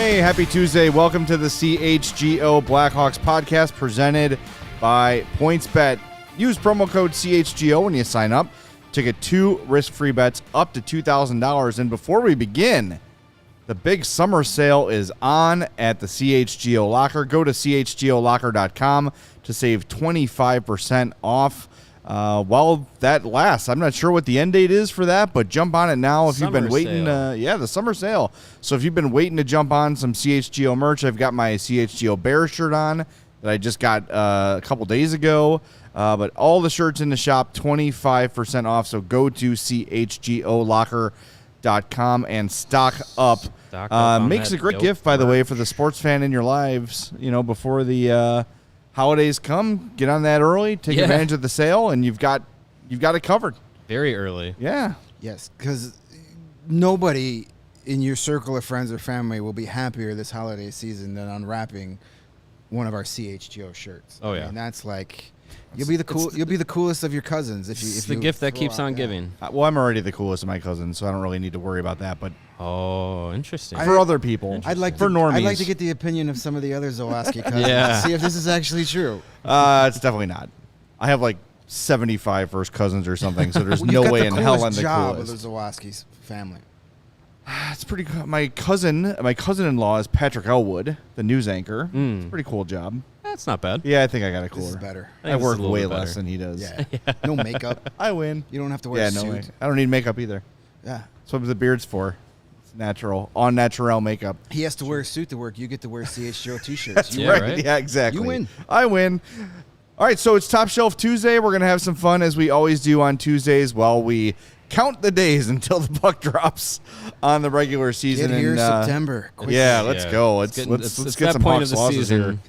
Hey, happy Tuesday. Welcome to the CHGO Blackhawks Podcast presented by PointsBet. Use promo code CHGO when you sign up to get 2 risk-free bets up to $2,000. And before we begin, the big summer sale is on at the CHGO Locker. Go to chgolocker.com to save 25% off while that lasts. I'm not sure what the end date is for that, but jump on it now if you've been waiting. The summer sale. So if you've been waiting to jump on some CHGO merch, I've got my CHGO Bear shirt on that I just got a couple days ago. But all the shirts in the shop, 25% off. So go to chgolocker.com and stock up. Makes a great gift, by the way, for the sports fan in your lives. You know, before the holidays come, get on that early, take advantage of the sale, and you've got it covered. Very early. Yeah. Yes, because nobody in your circle of friends or family will be happier this holiday season than unwrapping one of our CHGO shirts. Oh yeah, I mean, that's like you'll be the coolest of your cousins if it's the gift that keeps on giving. Well, I'm already the coolest of my cousins, so I don't really need to worry about that. But interesting. For other people, normies. I'd like to get the opinion of some of the other Zawaski cousins to see if this is actually true. It's definitely not. I have like 75 first cousins or something, so there's no way in hell I'm the job coolest. Of the Zawaski's family. It's pretty cool. My cousin-in-law is Patrick Elwood, the news anchor. It's a pretty cool job. That's not bad. Yeah, I think I got it cooler. This is better. I work way less than he does. Yeah. No makeup. I win. You don't have to wear a suit. No way. I don't need makeup either. Yeah. That's what the beard's for. It's natural, on natural makeup. He has to wear a suit to work. You get to wear CHGO T-shirts. That's right. Right. Yeah, exactly. You win. I win. All right, so it's Top Shelf Tuesday. We're going to have some fun, as we always do on Tuesdays, while we count the days until the puck drops on the regular season. Get here in September. Quickly. Yeah, let's go. Let's get some Hawks losses here.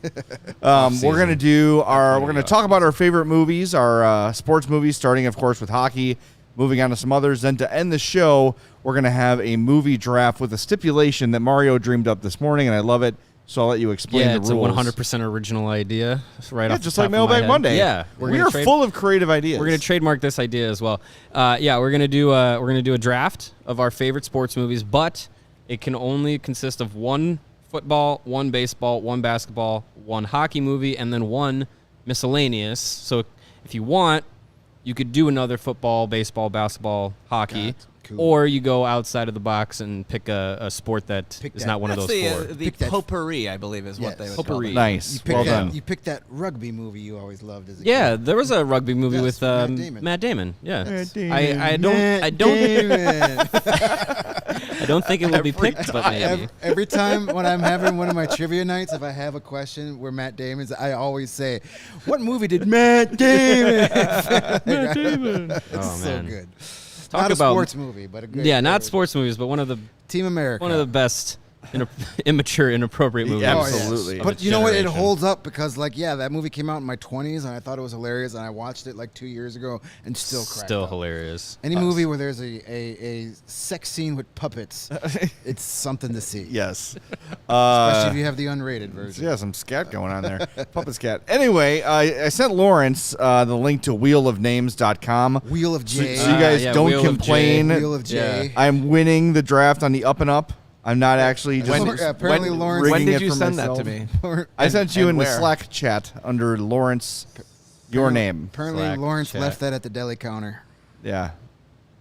We're going to talk about our favorite movies, our sports movies, starting, of course, with hockey, moving on to some others. Then to end the show, we're going to have a movie draft with a stipulation that Mario dreamed up this morning, and I love it. So I'll let you explain the rules. Yeah, it's a 100% original idea. Just like Mailbag Monday. Yeah, we are full of creative ideas. We're going to trademark this idea as well. We're going to do a draft of our favorite sports movies, but it can only consist of one football, one baseball, one basketball, one hockey movie, and then one miscellaneous. So if you want, you could do another football, baseball, basketball, hockey. Cool. Or you go outside of the box and pick a sport that is not one of those four. The potpourri, I believe, is what they would call it. Nice. Well done. You picked that rugby movie you always loved as a kid. Yeah, there was a rugby movie with Matt Damon. Yeah, I don't think it will be picked, but maybe. Every time when I'm having one of my trivia nights, if I have a question where Matt Damon's, I always say, "What movie did Matt Damon?" Matt Damon. So good. Talk not about a sports movie, but a good. Yeah, not sports movies, but one of the Team America. One of the best immature, inappropriate movies. Yeah, absolutely. But you know what? It holds up because, that movie came out in my 20s, and I thought it was hilarious, and I watched it 2 years ago, and still cracked up. Hilarious. Any movie where there's a sex scene with puppets, it's something to see. Yes. Especially if you have the unrated version. Yeah, some scat going on there. Puppet scat. Anyway, I sent Lawrence the link to wheelofnames.com. Wheel of J. So you guys don't Wheel complain. Wheel of J. Yeah. I'm winning the draft on the up and up. I'm not actually just apparently Lawrence. When did you send that to me? I sent you in the where? Slack chat under Lawrence, your name. Apparently Slack Lawrence chat. left that at the deli counter. Yeah.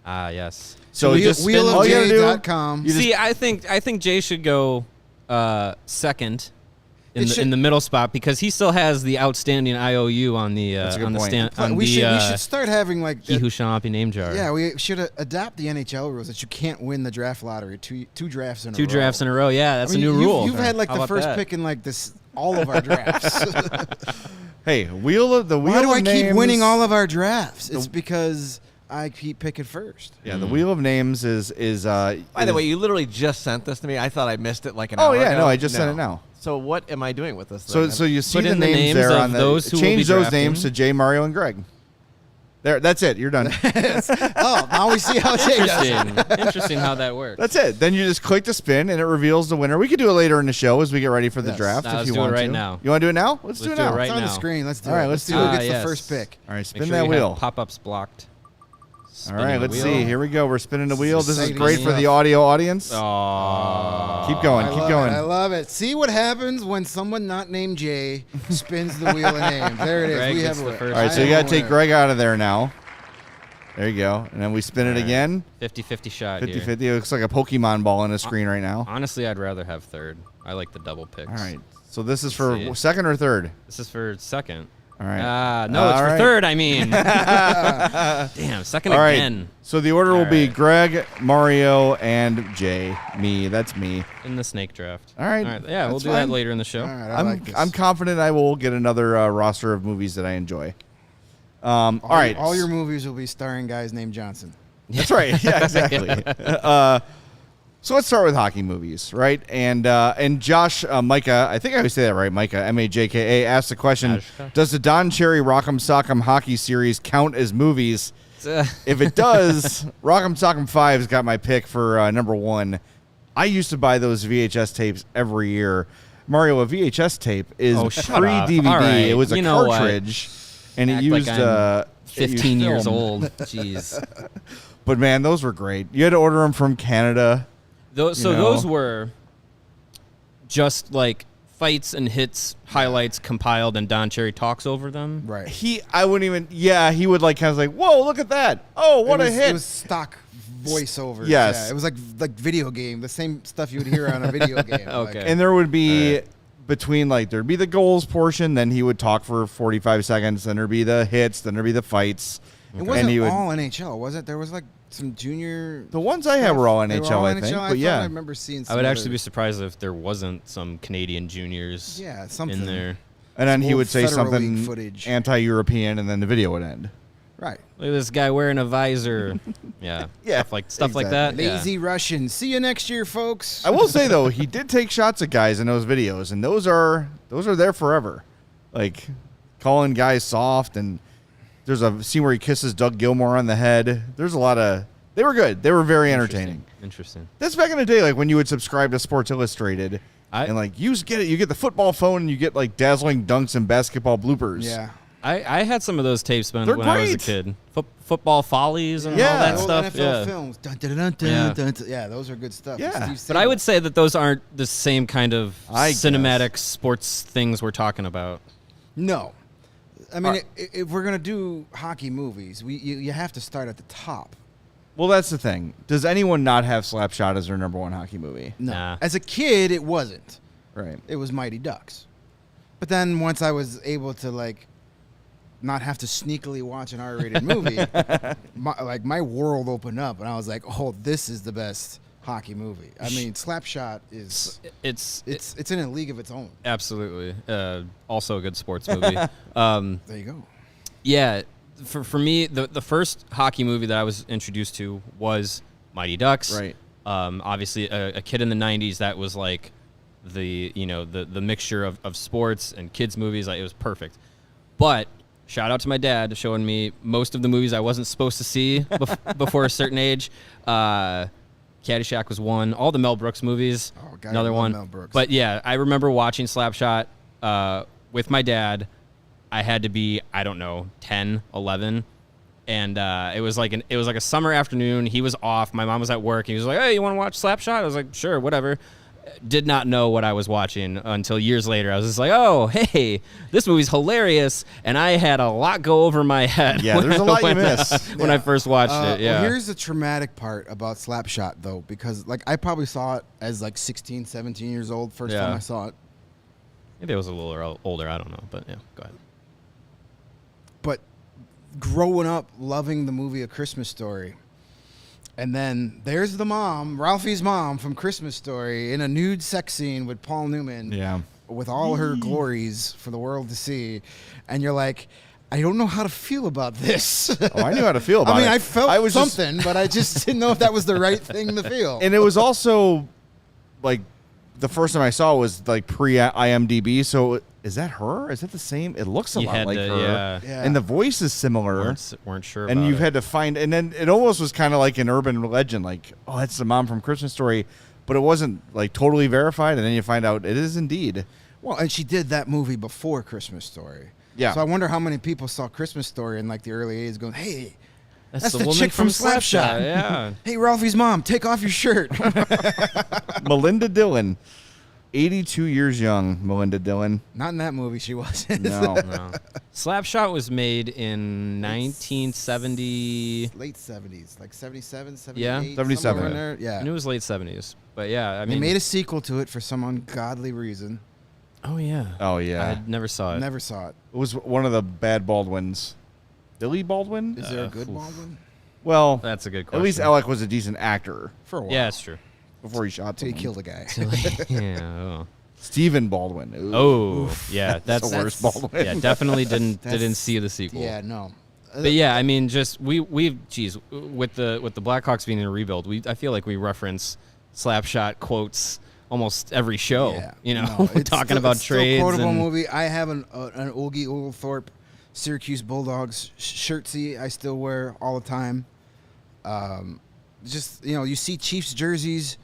Yes. So you just spin wheelofj.com. See, I think Jay should go second in the middle spot because he still has the outstanding IOU on the We should start having he who shall not be named jar. Yeah, we should adapt the NHL rules that you can't win the draft lottery two drafts in a row. Two drafts in a row. Yeah, that's a new rule. You've had How the first that? pick in all of our drafts. Hey, Why do I keep winning all of our drafts? It's because I keep picking first. Yeah, the Wheel of Names is By the way, you literally just sent this to me. I thought I missed it an hour ago. Oh yeah, no, I just sent it now. So what am I doing with this? So you see the names there on those who will be change those drafting. names to Jay, Mario, and Greg. There, that's it. You're done. Now we see how Jay does it. Interesting how that works. That's it. Then you just click the spin, and it reveals the winner. We could do it later in the show as we get ready for the draft. Let's if you do it want right to. now. You want to do it now? Let's do it now. right It's on now. the screen. Let's do All right, it. let's See do who it. gets Yes. the first pick. All right, Make spin sure that you wheel. have pop-ups blocked. All right, let's wheel. see. Here we go. We're spinning the wheel. This is exciting great for stuff. the audio audience. Aw. Keep going. Keep going. I love it. See what happens when someone not named Jay spins the wheel of names. There it is. Greg we gets have the a first All right, so you I got know to take where. Greg out of there now. There you go. And then we spin it All right. again. 50-50 shot 50-50. here. It looks like a Pokemon ball on the screen right now. Honestly, I'd rather have third. I like the double picks. All right. So this is for See. second or third? This is for second. All right. No, it's All for right. third, I mean. Damn, second All right. again. So the order will All be right. Greg, Mario, and Jay. Me. That's me. In the snake draft. All right. Yeah, we'll That's do fine. that later in the show. All right, I like this. I'm confident I will get another roster of movies that I enjoy. All right. All your movies will be starring guys named Johnson. That's right. Yeah, exactly. So let's start with hockey movies, right? And Josh, Micah, I think I always say that right, Micah, M-A-J-K-A, asked the question, Mashka. does the Don Cherry Rock'em Sock'em hockey series count as movies? If it does, Rock'em Sock'em 5's got my pick for number one. I used to buy those VHS tapes every year. Mario, a VHS tape is Oh, shut up. pre-DVD. All right. It was a You know what? cartridge, and it Act used... like I'm it used 15 years film. old. Jeez. But, man, those were great. You had to order them from Canada. Those were just like fights and hits, highlights compiled, and Don Cherry talks over them. Right. He would like kind of like, whoa, look at that. Oh, what it a was, hit. It was stock voiceovers. Yes. Yeah, it was like video game, the same stuff you would hear on a video game. Okay. Like, and there would be between like, there'd be the goals portion, then he would talk for 45 seconds, then there'd be the hits, then there'd be the fights. it And wasn't he would, all NHL, was it? There was like some junior. the ones I had were all They were NHL, all I NHL? think. I But thought yeah. I remember seeing. I would some actually other- be surprised if there wasn't some Canadian juniors Yeah, something in there. And then he old would say Federal something League footage. anti-European, and then the video would end. Right. Look at this guy wearing a visor. Yeah. Yeah, Stuff like that. exactly. Yeah. Lazy Russian. See you next year, folks. I will say though, he did take shots at guys in those videos, and those are there forever. Like calling guys soft, and there's a scene where he kisses Doug Gilmour on the head. There's a lot of. They were good. They were very entertaining. Interesting. That's back in the day, like when you would subscribe to Sports Illustrated, and like you get the football phone, and you get like dazzling dunks and basketball bloopers. Yeah. I had some of those tapes when They're I was a great. kid. Football follies and Yeah. all that Old stuff. NFL Yeah. films. Dun, dun, dun, dun, Yeah. dun, dun. Yeah, those are good stuff. Yeah. Steve But I Saban. would say that those aren't the same kind of I guess. cinematic sports things we're talking about. No. I mean, if we're gonna do hockey movies, you have to start at the top. Well, that's the thing. Does anyone not have Slapshot as their number one hockey movie? No. Nah. As a kid, it wasn't. Right. It was Mighty Ducks. But then once I was able to like not have to sneakily watch an R-rated movie, my world opened up, and I was like, "Oh, this is the best hockey movie." I mean, Slapshot is it's in a league of its own. Absolutely. Also a good sports movie. There you go. Yeah, for me, the first hockey movie that I was introduced to was Mighty Ducks. Right. Obviously, a kid in the '90s that was like the mixture of sports and kids movies. Like, it was perfect. But shout out to my dad showing me most of the movies I wasn't supposed to see before a certain age. Caddyshack was one. All the Mel Brooks movies, Oh, God, I another love one. Mel Brooks. But yeah, I remember watching Slapshot with my dad. I had to be, I don't know, 10, 11. And it was like a summer afternoon. He was off. My mom was at work. He was like, "Hey, you want to watch Slapshot?" I was like, "Sure, whatever." Did not know what I was watching until years later. I was just like, "Oh, hey, this movie's hilarious," and I had a lot go over my head. Yeah, there's a lot you miss. when I first watched it. Yeah. Well, here's the traumatic part about Slapshot, though, because like I probably saw it as like 16, 17 years old first Yeah. time I saw it. Maybe I was a little older. I don't know, but yeah, go ahead. But growing up loving the movie A Christmas Story, and then there's the mom, Ralphie's mom from Christmas Story, in a nude sex scene with Paul Newman. Yeah. With all her glories for the world to see, and you're like, I don't know how to feel about this. Oh, I knew how to feel about it. I mean, I felt was just- something, but I just didn't know if that was the right thing to feel. and it was also like the first time I saw it was like pre-IMDb. So is that her? Is that the same? It looks a You lot had like to- her, yeah. and the voice is similar. Weren't sure. And about you've it. had to find, and then it almost was kind of like an urban legend, like, oh, that's the mom from Christmas Story, but it wasn't like totally verified. And then you find out it is indeed. Well, and she did that movie before Christmas Story. Yeah. So I wonder how many people saw Christmas Story in like the early 80s going, hey, That's the the woman chick from Slapshot. Slapshot. Yeah. Hey, Ralphie's mom, take off your shirt. Melinda Dillon, 82 years young. Melinda Dillon. Not in that movie, she wasn't. No. No. Slapshot was made in 1970. Late 70s, like 77, 78. Yeah. 77. somewhere in there. Yeah. I knew it was late 70s. But yeah, I They mean. made a sequel to it for some ungodly reason. Oh, yeah. Oh, yeah. I never saw it. Never saw it. It was one of the bad Baldwins. Billy Baldwin? Is there a good oof. Baldwin? Well, That's a good question. at least Alec was a decent actor For a while. Yeah, it's true. before he shot Until he someone. killed a guy. yeah. Oh. Stephen Baldwin. Ooh. Oh, yeah. That's the worst Baldwin. Yeah, definitely didn't That's- see the sequel. Yeah, no. But yeah, I mean, just geez, with the Blackhawks being in a rebuild, I feel like we reference Slapshot quotes almost every show. Yeah. You know, No, it's talking still- about it's still trades. a quotable And, movie. I have an Ogie Oglethorpe Syracuse Bulldogs shirtsy I still wear all the time. Just, you see Chiefs jerseys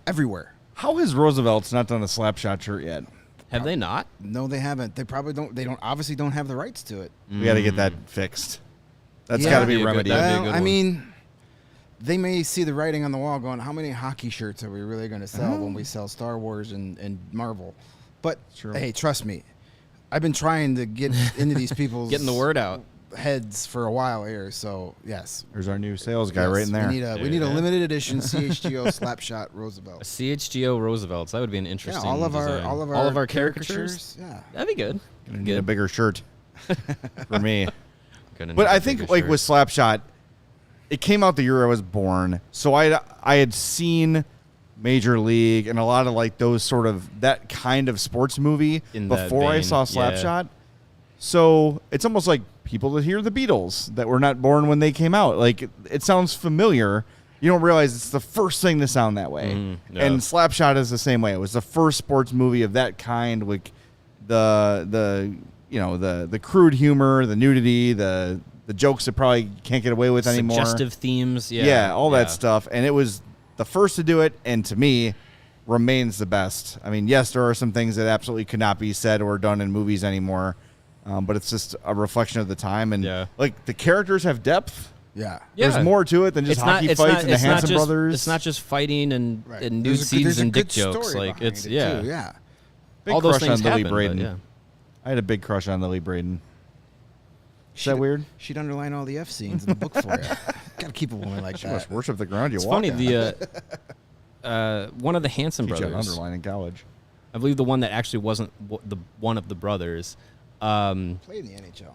everywhere. How has Roosevelt's not done a Slapshot shirt yet? have they not? No, they haven't. They probably don't. They obviously don't have the rights to it. We got to get that fixed. That's Yeah. got to be That'd be a good- remedied. that'd be a Well, good I one. mean, they may see the writing on the wall going, how many hockey shirts are we really going to sell when we sell Star Wars and Marvel? But, True. hey, trust me. I've been trying to get into these people's Getting the word out. heads for a while here, so yes. There's our new sales guy Yes, right in there. We need a Yeah. limited edition CHGO Slapshot Roosevelt. CHGO Roosevelt's. That would be an Yeah, interesting. all of design. our caricatures. Yeah. That'd be good. Gonna need a bigger shirt for me. Gonna But need I a think bigger like shirt. with Slapshot, it came out the year I was born, so I had seen Major League and a lot of like those sort of that kind of sports movie In that before I vein, saw yeah. Slapshot. So it's almost like people that hear the Beatles that were not born when they came out. Like it sounds familiar. You don't realize it's the first thing to sound that way. Yeah. And Slapshot is the same way. It was the first sports movie of that kind, like the crude humor, the nudity, the jokes that probably can't get away with anymore. Suggestive themes. Yeah. Yeah, all that stuff. And it was the first to do it, and to me, remains the best. I mean, yes, there are some things that absolutely could not be said or done in movies anymore, but it's just a reflection of the time. And Yeah. like the characters have depth. Yeah. Yeah. There's more to it than just hockey fights and the Hanson brothers. It's not just fighting and Right. nude There's a scenes and good dick jokes. story Like behind it's it, yeah. too, yeah. Big all those crush things on Lily happen, Braden. but yeah. I had a big crush on Lily Braden. Is that weird? She'd underline all the F scenes in the book for you. Gotta keep a woman like She that. must worship the ground you It's walk funny. on. One of the Hanson Teach you how to brothers. underline in college. I believe the one that actually wasn't the one of the brothers. Played in the NHL.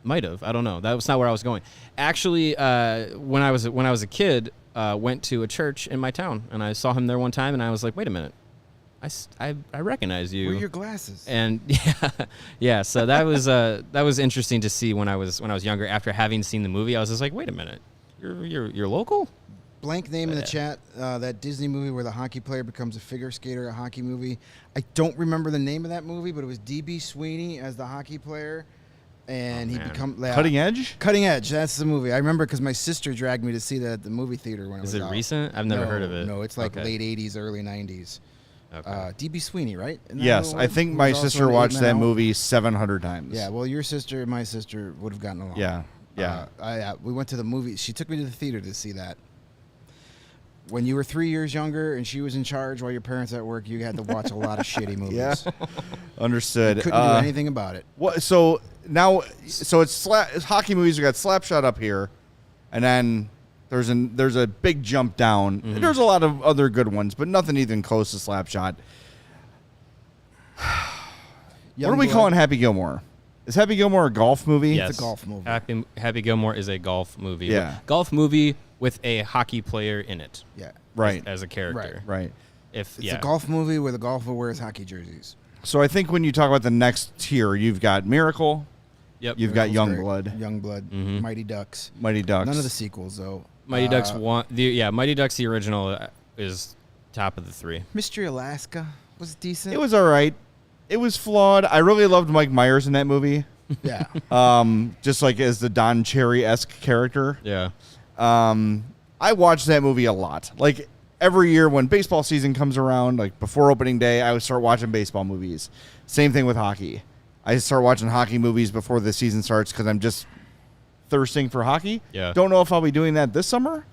Might have. I don't know. That was not where I was going. Actually, when I was a kid, went to a church in my town, and I saw him there one time, and I was like, "Wait a minute, I recognize you." Where are your glasses? And yeah. So that was interesting to see when I was younger. After having seen the movie, I was just like, "Wait a minute, you're local." Blank name in the chat. That Disney movie where the hockey player becomes a figure skater, a hockey movie. I don't remember the name of that movie, but it was D.B. Sweeney as the hockey player, and he man. become Cutting Edge? Cutting Edge. That's the movie. I remember because my sister dragged me to see that at the movie theater when it Is was it out. recent? I've never No, heard of it. No, it's like Okay. late '80s, early '90s. Okay. D.B. Sweeney, right? Isn't that Yes, who it I was? think Who my was also sister in watched Eight that Men Out? movie 700 times. Yeah, well, your sister and my sister would have gotten along. Yeah. We went to the movie. She took me to the theater to see that. When you were 3 years younger and she was in charge while your parents at work, you had to watch a lot of shitty movies. Yeah. Understood. Couldn't do anything about it. What? So now, it's hockey movies. We got Slapshot up here, and then there's a big jump down. Mm-hmm. There's a lot of other good ones, but nothing even close to Slapshot. What are we calling Happy Gilmore? Is Happy Gilmore a golf movie? Yes. It's a golf movie. Happy Gilmore is a golf movie. Yeah. Golf movie with a hockey player in it. Yeah. Right. As a character. Right. If It's a golf movie where the golfer wears hockey jerseys. So I think when you talk about the next tier, you've got Miracle, Yep. you've got Miracle's great. Youngblood, Youngblood, Mhm. Mighty Ducks. Mighty Ducks. None of the sequels, though. Mighty Ducks one. Mighty Ducks the original is top of the three. Mystery Alaska was decent. It was all right. It was flawed. I really loved Mike Myers in that movie. Yeah. Just like as the Don Cherry-esque character. Yeah. I watched that movie a lot. Like every year when baseball season comes around, like before opening day, I would start watching baseball movies. Same thing with hockey. I start watching hockey movies before the season starts because I'm just thirsting for hockey. Yeah. Don't know if I'll be doing that this summer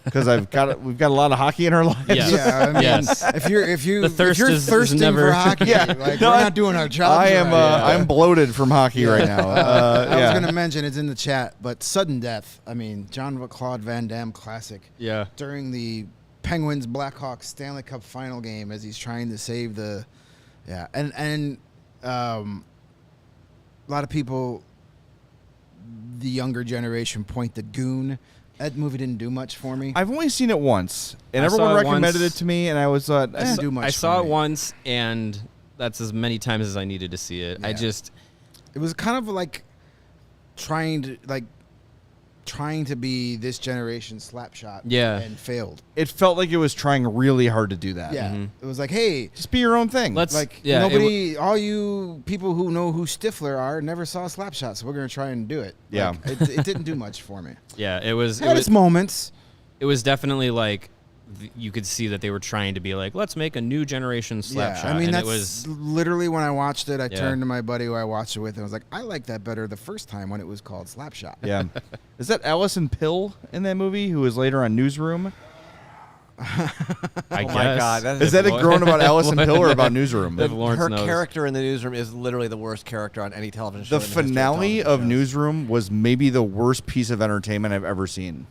because we've got a lot of hockey in our lives. Yes. Yeah, I mean, Yes. if you're The thirst if you're is thirsting never- for hockey, Yeah. like No, we're not doing our job. I am. I'm bloated from hockey right now. I yeah. was going to mention it's in the chat, but sudden death. I mean, Jean-Claude Van Damme classic. Yeah. During the Penguins Blackhawks Stanley Cup final game, as he's trying to save the, and a lot of people, the younger generation, point the Goon. That movie didn't do much for me. I've only seen it once, and I everyone saw it recommended once. it to me, and I was Doesn't do much I for saw it me. once, and that's as many times as I needed to see it. I Yeah. just It was kind of like trying to be this generation's Slapshot. Yeah. And failed. it felt like it was trying really hard to do that. Yeah. Mhm. It was like, hey, Just be your own thing. Let's- like Yeah, it nobody, all you people who know who Stifler are never saw Slapshot, so we're gonna try and do it. Yeah. Like, it didn't do much for me. yeah, it was Had its moments. it was definitely like you could see that they were trying to be like, let's make a new generation Slapshot. Yeah, I mean and that's it was literally when I watched it. I Yeah. turned to my buddy who I watched it with, and I was like, I like that better the first time when it was called Slapshot. Yeah. Is that Allison Pill in that movie, who was later on Newsroom? I Oh guess. my God, Is that a grown about Allison What? Pill or about Newsroom? If Lawrence her knows. character in the newsroom is literally the worst character on any television show. The in history finale of television shows. Newsroom was maybe the worst piece of entertainment I've ever seen.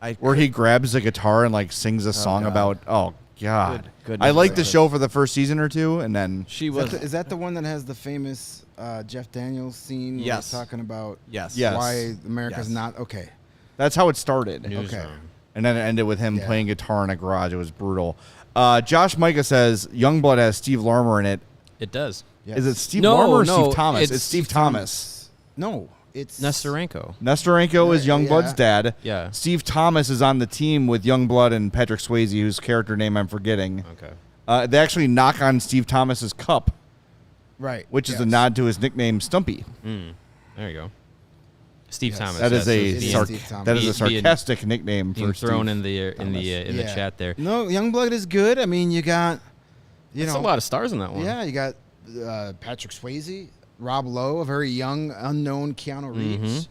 I Where he grabs the guitar and like sings a song God. about. Oh God! Goodness I liked the gracious. show for the first season or two, and then she Is was that, is that the one that has the famous Jeff Daniels scene? where Yes. he's talking about yes Yes. why America's Yes. not okay. that's how it started. Newsroom. And then it ended with him Yeah. playing guitar in a garage. It was brutal. Josh Micah says Youngblood has Steve Larmer in it. It does. Yes. Is it Steve No, Larmer or no, Steve Thomas? it's It's Steve Thomas. No, it's Nesterenko. Nesterenko is Yeah, Youngblood's yeah. dad. Yeah. Steve Thomas is on the team with Youngblood and Patrick Swayze, whose character name I'm forgetting. Okay. They actually knock on Steve Thomas's cup, right, which is a yes. nod to his nickname Stumpy. There you go. Steve Yes. Thomas. That is yes, a It is sarc- Steve Thomas. that is a Being- sarcastic nickname being for thrown Steve in the Thomas. in the Yeah. chat there. No, Youngblood is good. I mean, you got you There's know a lot of stars in that one. Yeah, you got Patrick Swayze, Rob Lowe, a very young, unknown Keanu Reeves.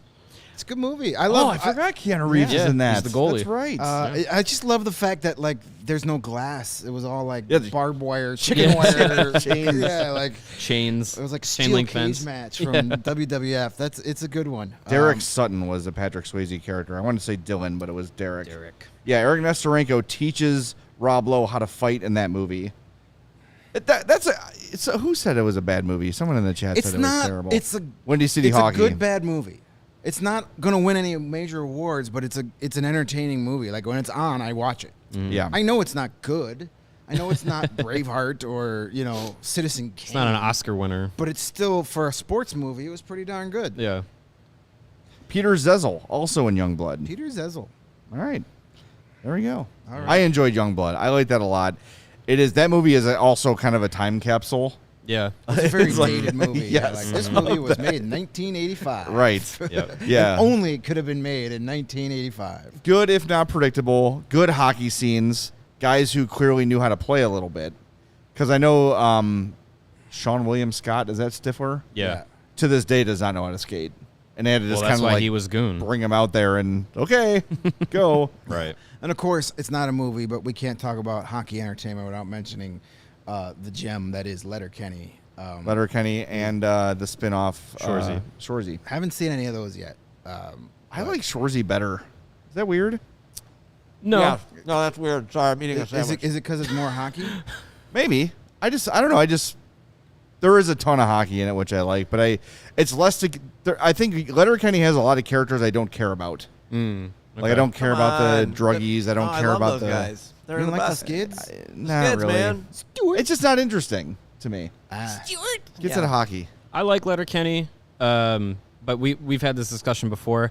It's a good movie. I love. Oh, I forgot Keanu Reeves Yeah, is in that. he's the goalie. That's right. I just love the fact that like there's no glass. It was all like Yeah, barbed wire, chicken Yeah. wire, Chains. Yeah, like Chains. it was like a chain steel link cage fence. match from WWF. It's a good one. Derek Sutton was the Patrick Swayze character. I wanted to say Dylan, but it was Derek. Derek. Yeah, Eric Nesterenko teaches Rob Lowe how to fight in that movie. Who said it was a bad movie? Someone in the chat It's said it not. was terrible. It's a. Windy City it's Hockey. a good bad movie. It's not gonna win any major awards, but it's an entertaining movie. Like when it's on, I watch it. Yeah. I know it's not good. I know it's not Braveheart or Citizen Kane. It's not an Oscar winner. But it's still, for a sports movie, it was pretty darn good. Yeah. Peter Zezel, also in Youngblood. Peter Zezel. All right. There we go. All right. I enjoyed Youngblood. I like that a lot. That movie is also kind of a time capsule. Yeah. It's a very It's like- dated movie. yes. Like, this movie was made in 1985. Right. Yep. Yeah. Only could have been made in 1985. Good, if not predictable. Good hockey scenes. Guys who clearly knew how to play a little bit. Because I know Sean William Scott, is that Stifler? Yeah. To this day does not know how to skate. And they had to Well, just that's kind of why like he was Goon. bring him out there and, okay, go. Right. And of course, it's not a movie, but we can't talk about hockey entertainment without mentioning the gem that is Letterkenny. Letterkenny and the spin-off Shoresy. Shoresy. Haven't seen any of those yet. I like Shoresy better. Is that weird? No. Yeah. No, that's weird. Sorry, I'm eating a Is sandwich. it because it's more hockey? Maybe. I don't know. There is a ton of hockey in it, which I like, but it's less I think Letterkenny has a lot of characters I don't care about. Like I don't care Come about the on. druggies. I don't Oh, care love about those guys. They're You the don't like the best. Skids? Not Skids, really. man. It's just not interesting to me. Ah. Gets out of hockey. I like Letterkenny, but we've had this discussion before.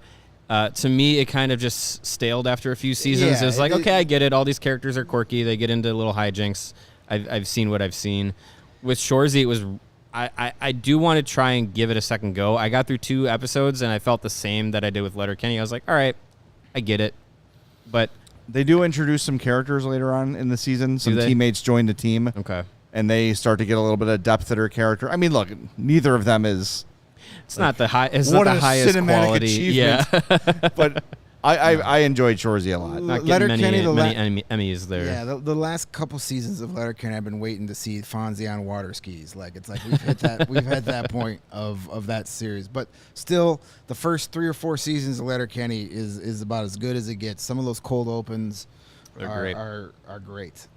To me, it kind of just staled after a few seasons. Yeah, it was like, it- okay, I get it. All these characters are quirky. They get into little hijinks. I've seen what I've seen. With Shoresy, it was. I do want to try and give it a second go. I got through 2 episodes, and I felt the same that I did with Letterkenny. I was like, all right, I get it. But, They do introduce some characters later on in the season. Some they? teammates join the team, okay. and they start to get a little bit of depth to their character. I mean, look, neither of them is It's not the high. It's What not the a highest cinematic quality. Yeah, achievement. But I enjoyed Shoresy a lot. not Letterkenny, getting the many Emmys there. Yeah, the last couple seasons of Letterkenny, I've been waiting to see Fonzie on water skis. Like it's like we've hit that point of that series. But still, the first 3 or 4 seasons of Letterkenny is about as good as it gets. Some of those cold opens are great.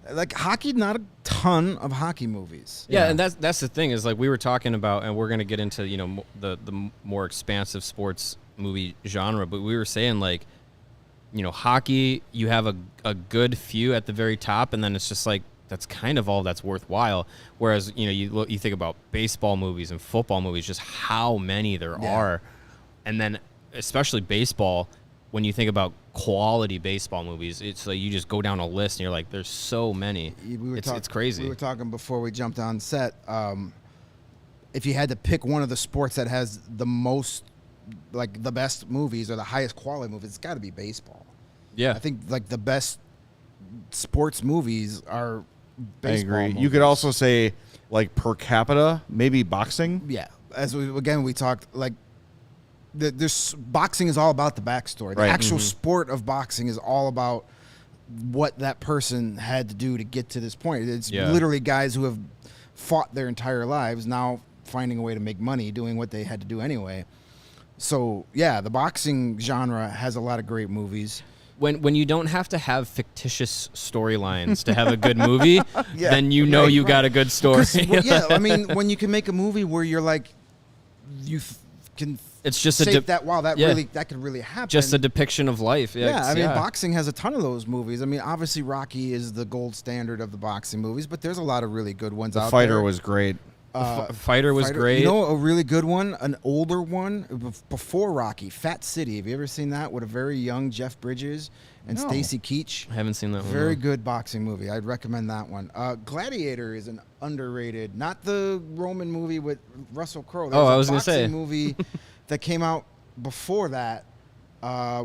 Like hockey, not a ton of hockey movies. Yeah, and that's the thing is like we were talking about, and we're gonna get into the more expansive sports movie genre, but we were saying like, hockey, you have a good few at the very top, and then it's just like that's kind of all that's worthwhile. Whereas you think about baseball movies and football movies, just how many there are, and then especially baseball. When you think about quality baseball movies, it's like you just go down a list and you're like, there's so many. It's crazy. We were talking before we jumped on set. If you had to pick one of the sports that has the most, like the best movies or the highest quality movies, it's got to be baseball. Yeah, I think like the best sports movies are baseball. I agree. Movies. You could also say like per capita, maybe boxing. Yeah. As we talked, like this boxing is all about the backstory. The Right. actual sport of boxing is all about what that person had to do to get to this point. It's literally guys who have fought their entire lives now finding a way to make money doing what they had to do anyway. So, yeah, the boxing genre has a lot of great movies. When you don't have to have fictitious storylines to have a good movie, then you got a good story. I mean, when you can make a movie where you're like, can it's just say that could really happen. Just a depiction of life. Yeah, I mean, boxing has a ton of those movies. I mean, obviously Rocky is the gold standard of the boxing movies, but there's a lot of really good ones out there. Fighter was great. Fighter was great. You know, a really good one, an older one before Rocky, Fat City. Have you ever seen that with a very young Jeff Bridges and Stacy Keach? I haven't seen that one. Very good boxing movie. I'd recommend that one. Gladiator is an underrated, not the Roman movie with Russell Crowe. I was going to say. There's a boxing movie that came out before that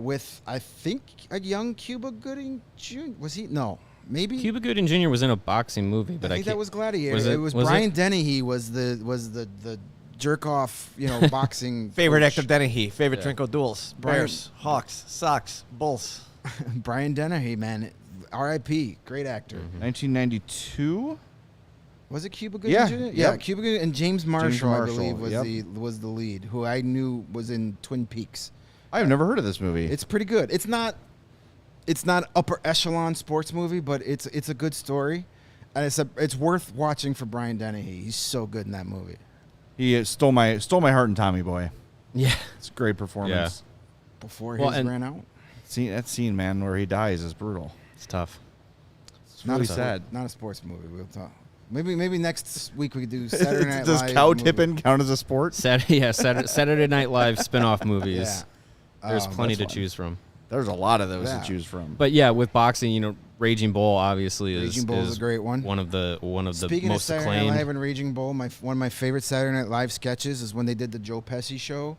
with, I think, a young Cuba Gooding Jr. Was he? No. Maybe Cuba Gooding Jr. was in a boxing movie, but I think that was Gladiator. Was it was Brian Dennehy was the jerk off, boxing Favorite coach. actor Dennehy. Favorite drink of duels. Bears, Hawks, Sox, Bulls. Brian Dennehy, man, R.I.P. Great actor. 1992. Was it Cuba Gooding Jr.? Yeah, Yep. Cuba Gooding and James Marshall, I believe, yep. was the lead, who I knew was in Twin Peaks. I've never heard of this movie. It's pretty good. It's not upper echelon sports movie, but it's a good story, and it's worth watching for Brian Dennehy. He's so good in that movie. He stole my heart in Tommy Boy. Yeah, It's a great performance. Before his ran out. That scene, man, where he dies is brutal. it's tough. It's really sad. Not a sports movie. We'll talk. Maybe next week we could do Saturday Night Live. Does cow movie. tipping count as a sport? Saturday Night Live spin-off movies. Yeah. There's plenty That's to fun. choose from. There's a lot of those Yeah. to choose from. But yeah, with boxing, Raging Bull obviously Raging Bull is a great one. One of the Speaking most of Saturday Night acclaimed. Live and Raging Bull, one of my favorite Saturday Night Live sketches is when they did the Joe Pesci show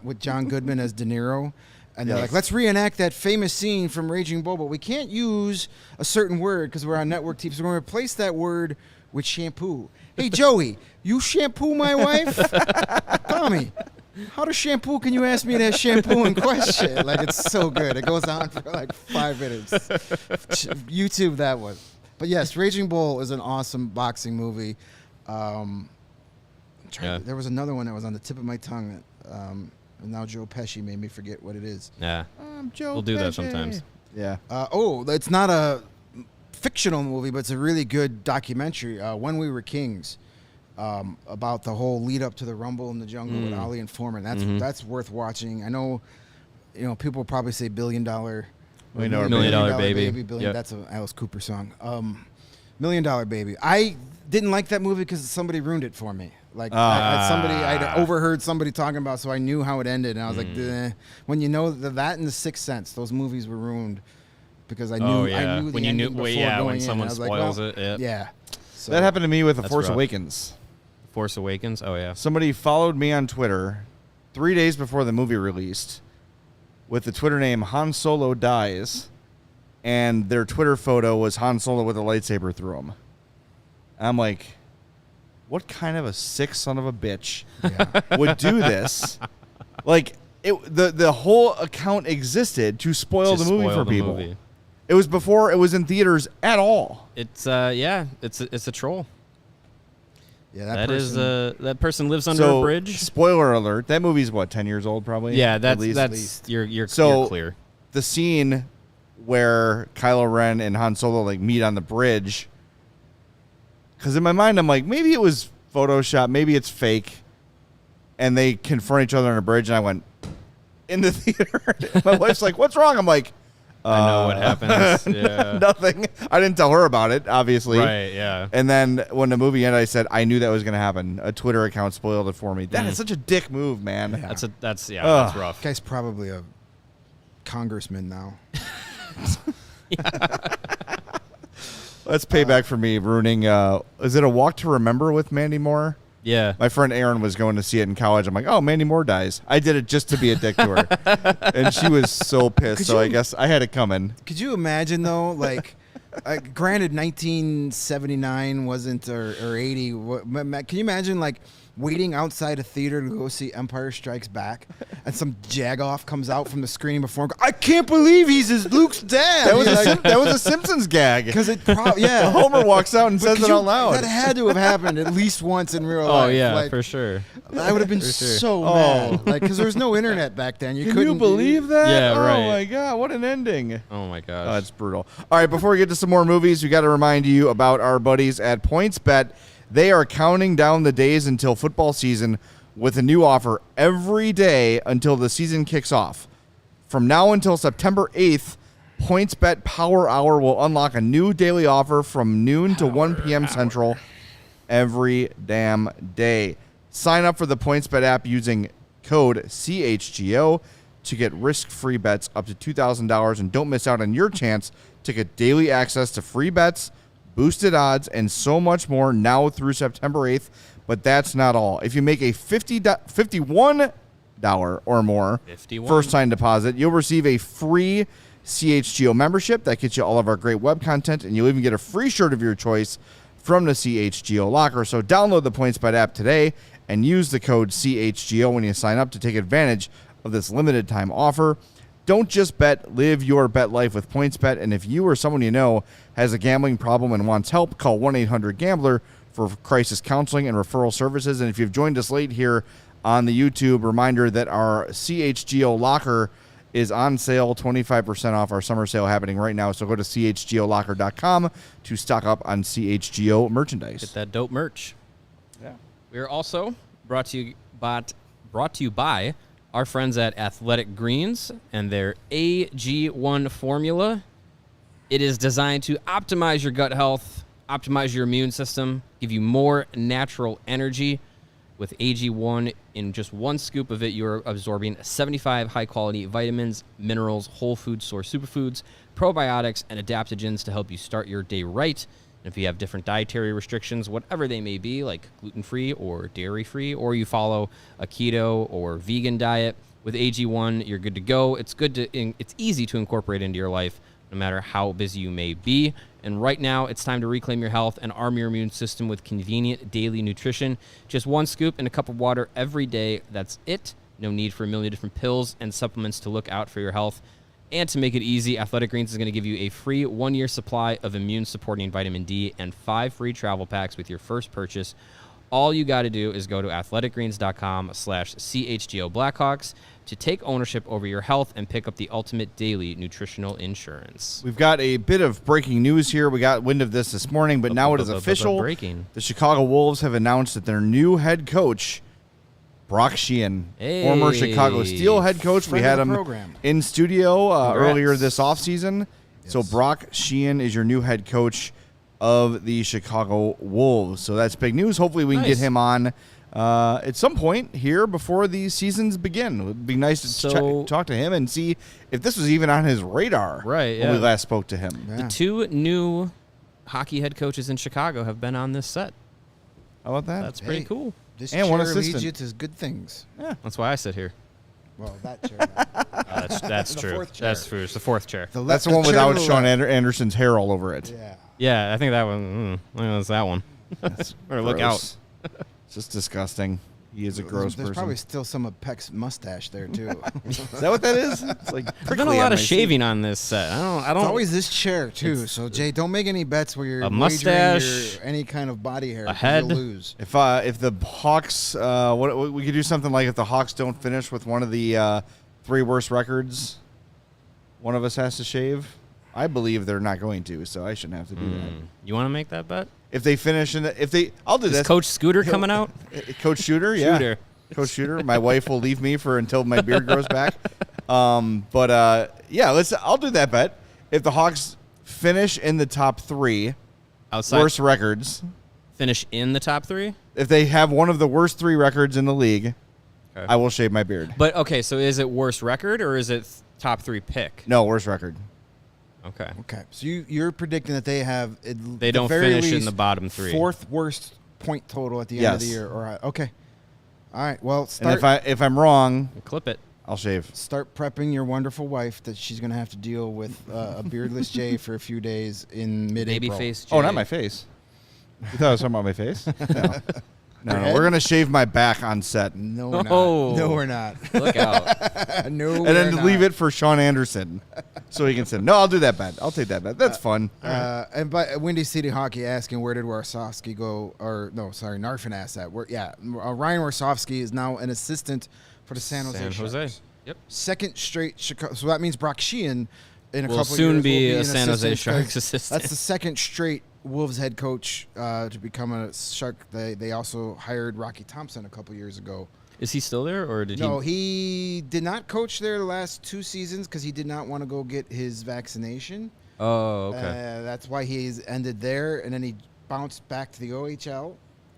with John Goodman as De Niro. And they're like, let's reenact that famous scene from Raging Bull, but we can't use a certain word because we're on network TV, so we're going to replace that word with shampoo. Hey, Joey, you shampoo my wife? Tommy, how to shampoo can you ask me that shampoo in question? Like, it's so good. It goes on for like 5 minutes. YouTube that one. But yes, Raging Bull is an awesome boxing movie. There was another one that was on the tip of my tongue that, and now Joe Pesci made me forget what it is. Yeah, Joe we'll do that Pesci. sometimes. Yeah. It's not a fictional movie, but it's a really good documentary. When We Were Kings, about the whole lead up to the Rumble in the Jungle with Ali and Foreman. That's worth watching. I know, people will probably say $1 billion. Million Dollar Baby. Yep. That's an Alice Cooper song. $1 Million Baby. I didn't like that movie because somebody ruined it for me. Like I'd overheard somebody talking about, so I knew how it ended, and I was like, "Duh." When you know that and The Sixth Sense, those movies were ruined because I knew the ending before going when in. someone I was spoils like, it. Yeah. So, That happened to me with The That's Force rough. Awakens. Force Awakens. Oh yeah. Somebody followed me on Twitter 3 days before the movie released with the Twitter name Han Solo Dies, and their Twitter photo was Han Solo with a lightsaber through him. I'm like, what kind of a sick son of a bitch would do this? Like, the whole account existed to spoil the movie for people. It was before it was in theaters at all. It's it's a troll. Yeah, that person lives under a bridge. Spoiler alert: that movie's what, 10 years old, probably. Yeah, at least. You're clear. The scene where Kylo Ren and Han Solo like meet on the bridge. Because in my mind, I'm like, maybe it was Photoshop, maybe it's fake, and they confront each other on a bridge, and I went in the theater. My wife's like, "What's wrong?" I'm like, I know what happens. Yeah. Nothing. I didn't tell her about it, obviously. Right, yeah. And then when the movie ended, I said, I knew that was going to happen. A Twitter account spoiled it for me. That is such a dick move, man. Yeah. That's rough. Guy's probably a congressman now. That's payback for me ruining. Is it A Walk to Remember with Mandy Moore? Yeah. My friend Erin was going to see it in college. I'm like, oh, Mandy Moore dies. I did it just to be a dick to her. And she was so pissed. I guess I had it coming. Could you imagine, though, like, granted, 1979 wasn't, or 80. Can you imagine, like, waiting outside a theater to go see Empire Strikes Back, and some jagoff comes out from the screening before and goes, I can't believe he's Luke's dad. That was a Simpsons gag. Because yeah. Homer walks out and says it out loud. That had to have happened at least once in real life. Oh, yeah, like, for sure. I would have been so mad. Like, because there was no internet back then. Can you believe that? Yeah, right. Oh, my God. What an ending. Oh, my gosh. Oh, that's brutal. All right, before we get to some more movies, we got to remind you about our buddies at PointsBet. They are counting down the days until football season with a new offer every day until the season kicks off. From now until September 8th, PointsBet Power Hour will unlock a new daily offer from noon to 1 p.m. Central every damn day. Sign up for the PointsBet app using code CHGO to get risk-free bets up to $2,000, and don't miss out on your chance to get daily access to free bets, boosted odds, and so much more now through September 8th. But that's not all. If you make a $51 or more first-time deposit, you'll receive a free CHGO membership that gets you all of our great web content, and you'll even get a free shirt of your choice from the CHGO locker. So download the PointsBet app today and use the code CHGO when you sign up to take advantage of this limited-time offer. Don't just bet, live your bet life with PointsBet. And if you or someone you know has a gambling problem and wants help, call 1-800-GAMBLER for crisis counseling and referral services. And if you've joined us late here on the YouTube, reminder that our CHGO locker is on sale, 25% off our summer sale happening right now. So go to chgolocker.com to stock up on CHGO merchandise. Get that dope merch. Yeah. We are also brought to you by our friends at Athletic Greens and their AG1 formula. It is designed to optimize your gut health, optimize your immune system, give you more natural energy. With AG1, in just one scoop of it, you're absorbing 75 high-quality vitamins, minerals, whole food source superfoods, probiotics, and adaptogens to help you start your day right. And if you have different dietary restrictions, whatever they may be, like gluten-free or dairy-free, or you follow a keto or vegan diet, with AG1, you're good to go. It's easy to incorporate into your life, no matter how busy you may be. And right now, it's time to reclaim your health and arm your immune system with convenient daily nutrition. Just one scoop in a cup of water every day. That's it. No need for a million different pills and supplements to look out for your health. And to make it easy, Athletic Greens is going to give you a free 1-year supply of immune-supporting vitamin D and 5 free travel packs with your first purchase. All you got to do is go to athleticgreens.com/CHGO Blackhawks to take ownership over your health and pick up the ultimate daily nutritional insurance. We've got a bit of breaking news here. We got wind of this morning, but now it is official. Breaking. The Chicago Wolves have announced that their new head coach, Brock Sheehan, former Chicago Steel head coach. We had him in studio earlier this offseason. Yes. So Brock Sheehan is your new head coach of the Chicago Wolves. So that's big news. Hopefully we can get him on at some point here before the seasons begin. It would be nice to talk to him and see if this was even on his radar when we last spoke to him. Yeah. The 2 new hockey head coaches in Chicago have been on this set. How about that? That's pretty cool. This and chair one assistant leads you to good things. Yeah, that's why I sit here. Well, that chair. That's true. That's true. It's the 4th chair. That's the one without Sean Anderson's hair all over it. Yeah. Yeah, I think that one. That's that one. Better look out. It's just disgusting. He is a gross There's person. probably still some of Peck's mustache there too. Is that what that is? It's like There's been a lot of shaving on this set. I don't. It's always this chair too. So Jay, don't make any bets where you're A wagering mustache, your, any kind of body hair. a 'cause head. You'll lose. If the Hawks, what we could do something like if the Hawks don't finish with one of the 3 worst records, one of us has to shave. I believe they're not going to, so I shouldn't have to do that. You want to make that bet? If they finish I'll do Is this. Coach Scooter coming out? Coach Shooter, yeah. Shooter. Coach Shooter. My wife will leave me until my beard grows back. Yeah, I'll do that bet. If the Hawks finish in the top 3 Outside worst records, finish in the top 3. if they have one of the worst 3 records in the league, Okay. I will shave my beard. But okay, so is it worst record or is it top 3 pick? No, worst record. Okay. Okay, so you're predicting that they have They don't finish in the bottom 3. 4th worst point total at the end of the Yes. year. All right. Okay. All right. Well, And if I'm wrong, Clip it. I'll shave. start prepping your wonderful wife that she's going to have to deal with a beardless Jay for a few days in mid-April. Babyface. Oh, not my face. You thought I was talking about my face? No. We're gonna shave my back on set, and No, we're not. Oh. No, we're not. Look out. No, then leave it for Sean Anderson, so he can sit. No, I'll do that bet. I'll take that bet. That's fun. And by Windy City Hockey asking where did Warsofsky go? Or no, sorry, Narfin asked that. Ryan Warsofsky is now an assistant for the San Jose. San Jose. Sharks. Yep. Second straight Chicago. So that means Brock Sheehan in a Will couple soon years be will a an San Jose assistant, Sharks 'cause assistant. That's the second straight Wolves head coach to become a Shark. They also hired Rocky Thompson a couple years ago. Is he still there or did No, he? he did not coach there the last 2 seasons because he did not want to go get his vaccination. Oh, okay. That's why he's ended there, and then he bounced back to the OHL.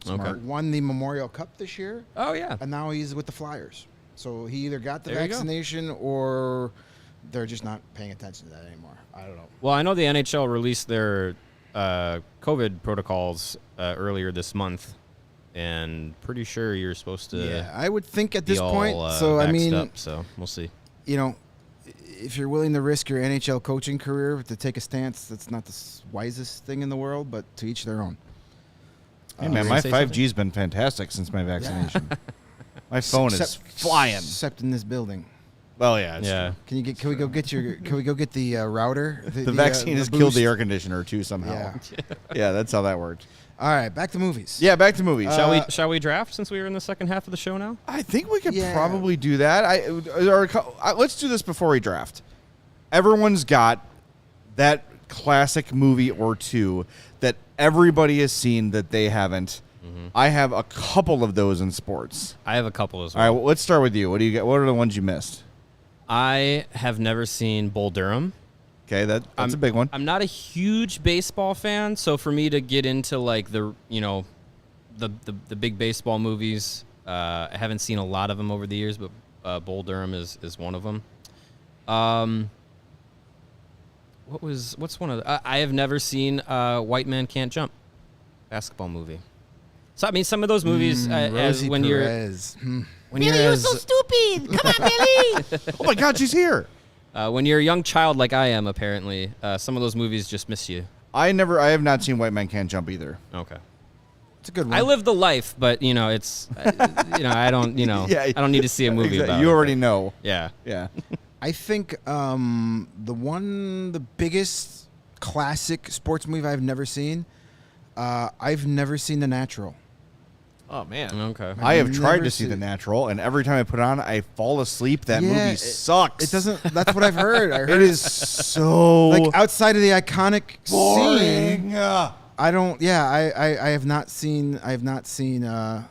Okay. Won the Memorial Cup this year, Oh, yeah. and now he's with the Flyers. So he either got the There you go. vaccination or they're just not paying attention to that anymore. I don't know. Well, I know the NHL released their COVID protocols earlier this month, and pretty sure you're supposed to Yeah, I would think at be this all, point. So I vaxxed mean, up, so we'll see. you know, if you're willing to risk your NHL coaching career to take a stance, that's not the wisest thing in the world, but to each their own. Hey man, you my gonna say 5G's been fantastic since my vaccination. My phone is flying. Except in this building. Well, yeah, it's Yeah. true. Can we go get the router? The vaccine has killed boost? the air conditioner too somehow. Yeah. Yeah, that's how that worked. All right, back to movies. Yeah, back to movies. Shall we draft since we were in the second half of the show now? I think we could Yeah. probably do that. Let's do this before we draft. Everyone's got that classic movie or two that everybody has seen that they haven't. I have a couple of those in sports. I have a couple as All well. right, well, let's start with you. What do you get? What are the ones you missed? I have never seen Bull Durham. Okay, that's a big one. I'm not a huge baseball fan, so for me to get into like the big baseball movies, I haven't seen a lot of them over the years, but Bull Durham is one of them. What's one of the, I have never seen White Man Can't Jump, basketball movie. So I mean, some of those movies, as Rosie when Perez. when you're as, stupid. Come on, Billy. Oh my God, she's here. when you're a young child like I am, apparently, some of those movies just miss you. I have not seen White Man Can't Jump either. Okay. It's a good one. I live the life, but it's I don't Yeah. I don't need to see a movie Exactly. about You it. already know. Yeah. Yeah. I think the biggest classic sports movie I've never seen. I've never seen The Natural. Oh man. Okay. I have I've tried never to see seen- The Natural, and every time I put it on, I fall asleep. That movie Yeah, sucks. It doesn't. That's what I've heard. I heard It is so like outside of the iconic scene. boring. I don't. Yeah, I have not seen. I have not seen The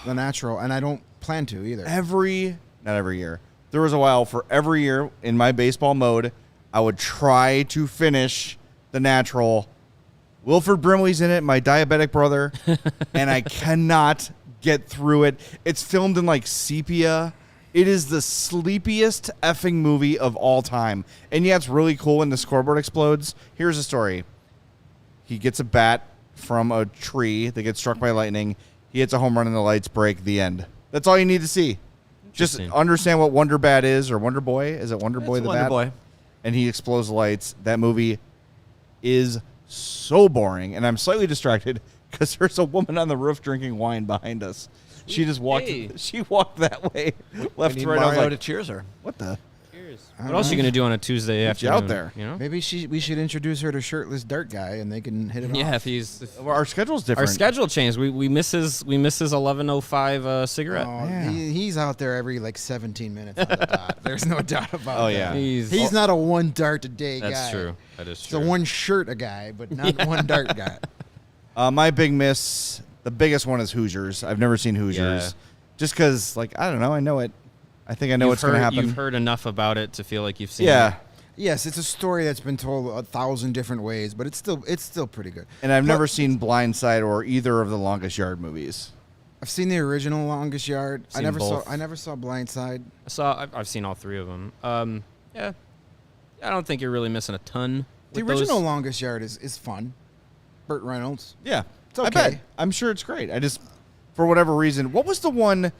Natural, and I don't plan to either. Not every year. There was a while for every year in my baseball mode, I would try to finish The Natural. Wilford Brimley's in it, my diabetic brother, and I cannot get through it. It's filmed in like sepia. It is the sleepiest effing movie of all time. And yeah, it's really cool when the scoreboard explodes. Here's the story. He gets a bat from a tree that gets struck by lightning. He hits a home run and the lights break. The end. That's all you need to see. Just Interesting. understand what Wonder Bat is, or Wonder Boy. Is it Wonder Boy It's the Wonder bat? Boy. And he explodes the lights. That movie is so boring, and I'm slightly distracted because there's a woman on the roof drinking wine behind us. She just walked. Hey. She walked that way, left We to need right. I was Mario like, to cheers her. what the? What else are you going to do on a Tuesday Get you afternoon? out there. You know? Maybe we should introduce her to shirtless dart guy, and they can hit it Yeah, off. if he's... Well, our schedule's Our different. schedule changed. We miss his 11:05 cigarette. Oh, Yeah. he's out there every like 17 minutes on the dot. There's no doubt about Oh, that. yeah. He's not a one dart a day guy. That's true. That is He's true. a one shirt a guy, but not one dart guy. My big miss, the biggest one is Hoosiers. I've never seen Hoosiers, Yeah. just because, like, I don't know. I know it. I think I know You've what's going to heard- happen. You've heard enough about it to feel like you've seen Yeah, it. Yes, it's a story that's been told 1,000 different ways, but it's still pretty good. and I've But- never seen Blindside or either of the Longest Yard movies. I've seen the original Longest Yard. I Seen never both. saw Blindside. I've seen all three of them. Yeah. I don't think you're really missing a ton. The with original those. Longest Yard is fun. Burt Reynolds. Yeah, It's I okay. bet. I'm sure it's great. I just, for whatever reason, what was the one?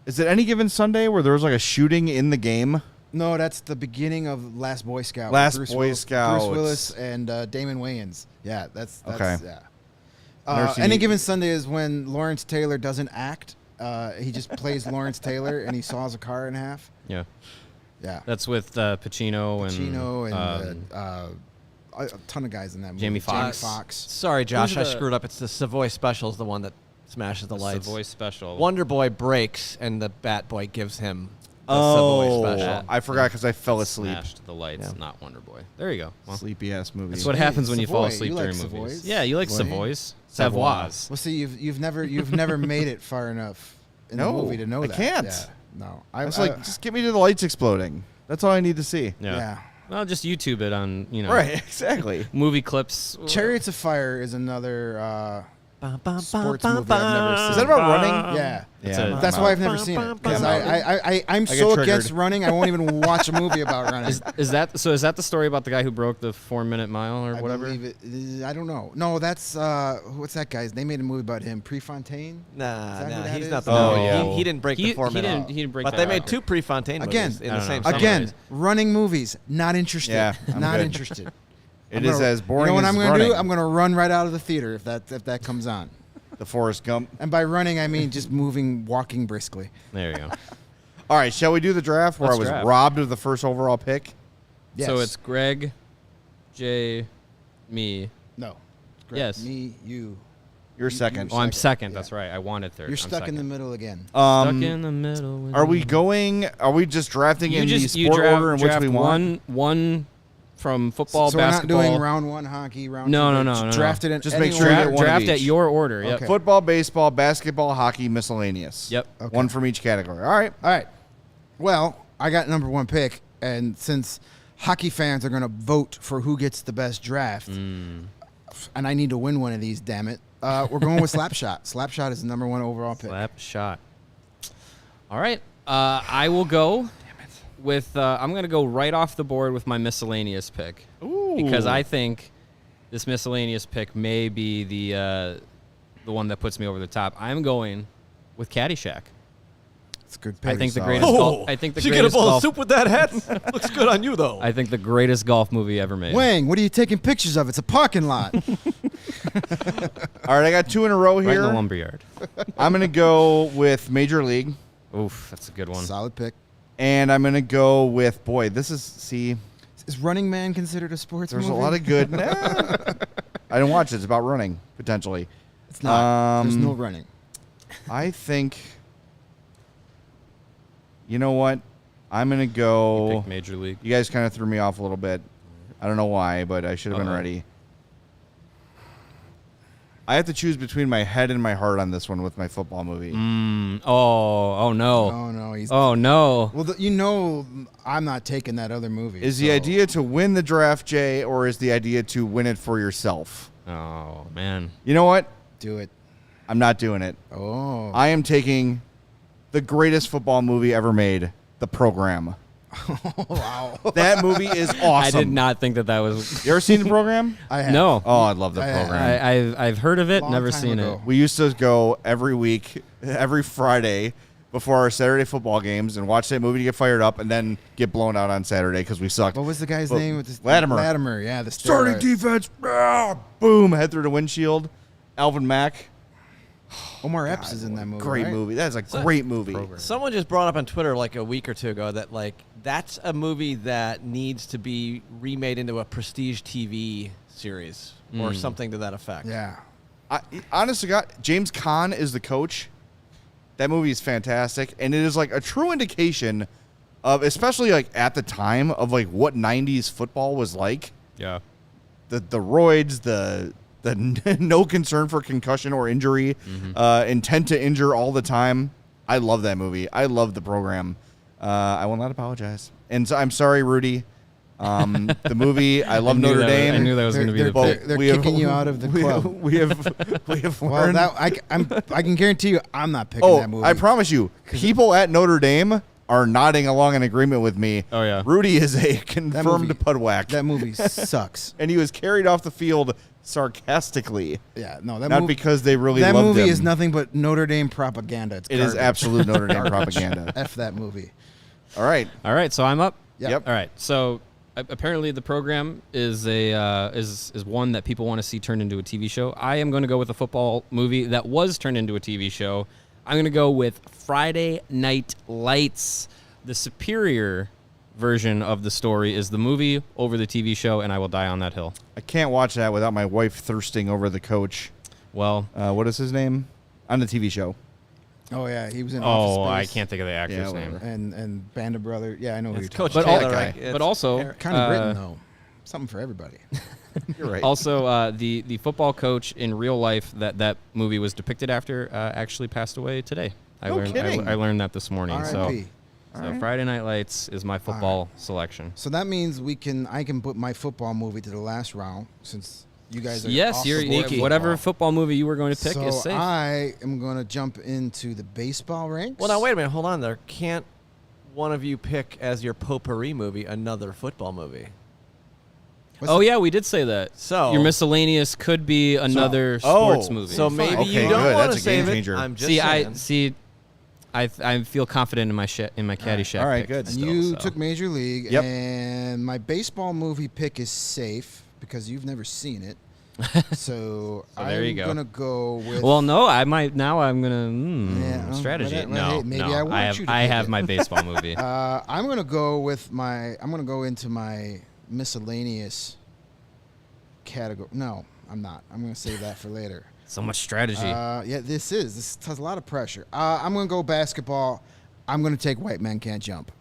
Is it Any Given Sunday where there was like a shooting in the game? No, that's the beginning of Last Boy Scout. Last Bruce Boy Willis, Scouts. Bruce Willis and Damon Wayans. Yeah, that's Okay. Yeah. Never seen Any it. Given Sunday is when Lawrence Taylor doesn't act. He just plays Lawrence Taylor, and he saws a car in half. Yeah. Yeah. That's with Pacino and Pacino and a ton of guys in that movie. Jamie Foxx. Foxx. Sorry, Josh, are I the- screwed up. It's the Savoy Special is the one that smashes the lights. Savoy Special. Wonder Boy breaks, and the Bat Boy gives him the Savoy Special. I forgot because I fell asleep. Smashed the lights, Yeah. not Wonder Boy. There you go. Well, Sleepy ass movie. that's what Hey, happens when you fall Savoy. asleep You like during Savoys? movies. Yeah, you like Savoy? Savoys. Savoy. Savoys. Well, see, you've never made it far enough in No, the movie to know I that. can't. Yeah. No, I was like, just get me to the lights exploding. That's all I need to see. Yeah. Well, just YouTube it on, Right, exactly. movie clips. Chariots of Fire is another Bum, bum, sports bum, movie I've never seen. Is that about running? Yeah. It's Yeah, a- I'm That's out. why I've never seen it. Because I'm get so triggered. against running, I won't even watch a movie about running. Is that the story about the guy who broke the 4-minute mile or I whatever? believe it. I don't know. No, that's what's that guy's? They made a movie about him, Prefontaine. Is Nah, that who nah, that he's is? not the Oh, one. yeah. He didn't break the 4 minute. He didn't break But that they made record. 2 Prefontaine Again. movies in I the don't same know. summer. Again, Anyways. running movies, not interested. Yeah, I'm not good. interested. It I'm is gonna- as boring You know what as I'm gonna running. do? I'm gonna run right out of the theater if that comes on. The Forrest Gump. And by running, I mean just walking briskly. There you go. All right, shall we do the draft where Let's I was draft. robbed of the first overall pick? Yes. So it's Greg, Jay, me. no. Great. Yes. Me, you. You're second. Oh, I'm Second, second. yeah. That's right. I wanted third. You're I'm stuck in the second. middle again. Stuck in the middle. with Are we you. going? Are we just drafting You in just the you sport draft, order in which draft we want? one from football, So we're not basketball. doing round one hockey, round No, two. no, but no, no, no. Drafted in Just any make sure you order. get one of draft at each. your order. Yep. Okay. Football, baseball, basketball, hockey, miscellaneous. Yep. Okay. One from each category. All right. All right. Well, I got number one pick, and since hockey fans are going to vote for who gets the best draft, and I need to win one of these, damn it, we're going with Slapshot. Slapshot is the number one overall pick. Slap shot. All right. I will go with. I'm going to go right off the board with my miscellaneous pick because I think this miscellaneous pick may be the one that puts me over the top. I'm going with Caddyshack. It's a good pick. I think the Solid. greatest. Golf, I think the Did you get a greatest bowl golf. of soup with that hat? Looks good on you, though. I think the greatest golf movie ever made. Wang, what are you taking pictures of? It's a parking lot. All right. I got two in a row Right in the here. lumberyard. I'm going to go with Major League, Oof, that's a good one. Solid pick. and I'm going to go with boy. This is see. Is Running Man considered a sports There's movie? a lot of good. Nah. I didn't watch it. It's about running potentially. It's not. There's no Um, running. I think. You know what? I'm going to You go. picked Major League. You guys kind of threw me off a little bit. I don't know why, but I should have been Uh-oh. ready. I have to choose between my head and my heart on this one with my football movie. Oh no. Oh, no. He's. Oh no. Well, I'm not taking that other movie. Is the so- idea to win the draft, Jay, or is the idea to win it for yourself? Oh man. You know what? Do it. I'm not doing it. Oh. I am taking the greatest football movie ever made, The Program. Wow. That movie is awesome. I did not think that was. You ever seen The Program? I have. No. Oh, I love The I have. Program. I've heard of it, Long never time seen ago. it. We used to go every week, every Friday, before our Saturday football games and watch that movie to get fired up, and then get blown out on Saturday because we sucked. What was the guy's name? With this Latimer. Latimer, yeah. The Starting steroid. defense. Boom. Head through the windshield. Alvin Mack. Omar Epps is in that movie. Great right? movie. That is a great movie. Someone just brought up on Twitter like a week or two ago that like that's a movie that needs to be remade into a prestige TV series or something to that effect. Yeah. Honest to God, James Caan is the coach. That movie is fantastic, and it is like a true indication of, especially like at the time, of like what 90s football was like. Yeah. The roids, the no concern for concussion or injury, intent to injure all the time. I love that movie. I love the program. I will not apologize. And so I'm sorry, Rudy. The movie, I love Notre Dame. I knew that was going to be the pick. They're kicking you out of the club. We have Well, learned. I can guarantee you, I'm not picking that movie. I promise you, people at Notre Dame are nodding along in agreement with me. Oh, yeah. Rudy is a confirmed movie- pudwhack. That movie sucks. And he was carried off the field sarcastically. Yeah, no, that Not movie, because they really that loved movie him. is nothing but Notre Dame propaganda. It's It is garbage. absolute Notre Dame propaganda. F that movie. All right. All right, so I'm up. Yep. All right, so apparently the program is is one that people want to see turned into a TV show. I am going to go with a football movie that was turned into a TV show. I'm going to go with Friday Night Lights. The superior version of the story is the movie over the TV show, and I will die on that hill. I can't watch that without my wife thirsting over the coach. Well, What is his name? On the TV show. Oh yeah, he was in. oh, Office I Space can't think of the actor's Yeah, name. whatever. And Band of Brothers. Yeah, I know who you're It's talking Coach But all- Taylor, that right? guy. It's But also, about. Kind of Britain though. Something for everybody. You're right. Also, the football coach in real life that movie was depicted after actually passed away today. No kidding. I learned that this morning. So, R.I.P. so Friday Night Lights is my football selection. So that means I can put my football movie to the last round since you guys are Yes, off you're the board whatever football. football movie you were going to pick So is safe. I am going to jump into the baseball ranks. Well, now wait a minute. Hold on there. Can't one of you pick as your potpourri movie another football movie? Oh yeah, we did say that. So- your miscellaneous could be another sports movie. So maybe Okay, you don't good. want That's to a game save it. changer. I'm just see, saying. I feel confident in my Caddyshack. All right, pick good. And still, you so. took Major League, Yep. and my baseball movie pick is safe because you've never seen it. So there you I'm go. gonna go with. Well, no, I might now. I'm gonna Yeah, well, strategy. well, no, hey, maybe no, I want have you to I pick have it. my baseball movie. I'm gonna go with my. I'm gonna go into my miscellaneous category. No, I'm not. I'm gonna save that for later. So much strategy. Yeah, this has a lot of pressure. I'm gonna go basketball. I'm gonna take White Men Can't Jump.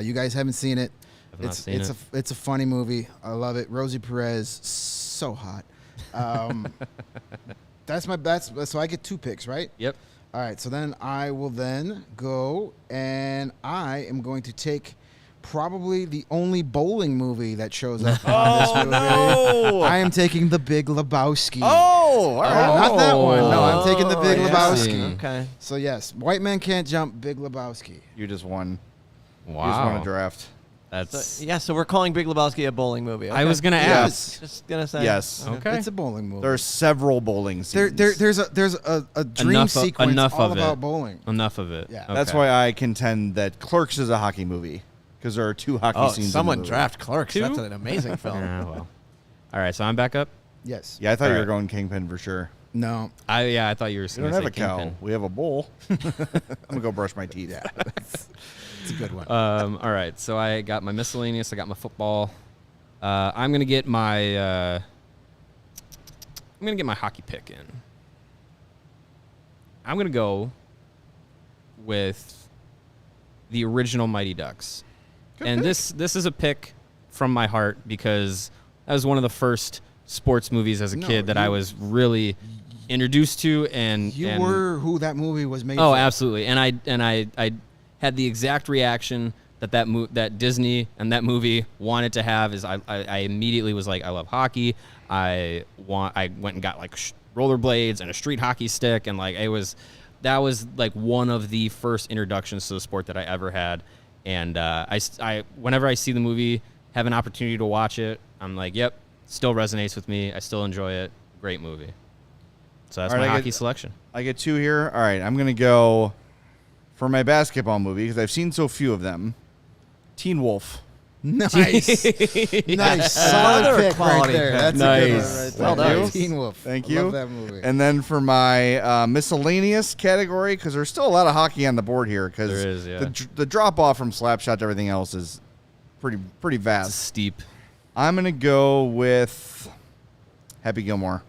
You guys haven't seen it. I've not seen it. It's a funny movie. I love it. Rosie Perez, so hot. So I get 2 picks, right? Yep. All right. So then I will then go and I am going to take probably the only bowling movie that shows up on this movie. no. I am taking The Big Lebowski. Oh, all right. Not that one. No, I'm taking The Big Oh, Lebowski. Okay. So yes, White Men Can't Jump, Big Lebowski. You just won. You just won a Wow. draft. That's. So, yeah, so we're calling Big Lebowski a bowling movie. Okay. I was gonna Yes. ask. Just gonna say. Yes. Okay. It's a bowling movie. There are several bowling scenes. There's a dream Enough sequence enough all of about it. bowling. Enough of it. Yeah. That's Okay. why I contend that Clerks is a hockey movie because there are 2 hockey Oh, scenes. someone in the movie. draft Clerks. 2? That's an amazing film. Yeah, well. All right, so I'm back up. Yes. Yeah, I thought All you were right. going Kingpin for sure. No. I thought you were We going don't to have say a cow. Kingpin. We have a bull. I'm gonna go brush my teeth. Yeah. It's a good one. All right, so I got my miscellaneous. I got my football. I'm gonna get my hockey pick in. I'm gonna go with the original Mighty Ducks, and this is a pick from my heart because that was one of the first sports movies as a No, kid that I you- was really introduced to, and you and were who that movie was made Oh, for. absolutely. And I had the exact reaction that Disney and that movie wanted to have. Is I immediately was like, I love hockey. I went and got like rollerblades and a street hockey stick, and like that was like one of the first introductions to the sport that I ever had. And I whenever I see the movie, have an opportunity to watch it, I'm like, yep, still resonates with me. I still enjoy it. Great movie. So that's All right, my I hockey get- selection. I get 2 here. All right, I'm gonna go For my basketball movie, because I've seen so few of them, Teen Wolf. Nice. Nice. Solid Another pick right quality there. pick. That's Nice. a good one right there. Well done. Teen Wolf. Thank I you. love that movie. And then for my miscellaneous category, because there's still a lot of hockey on the board here, because There is, yeah. the drop off from Slapshot to everything else is pretty It's vast. steep. I'm gonna go with Happy Gilmore.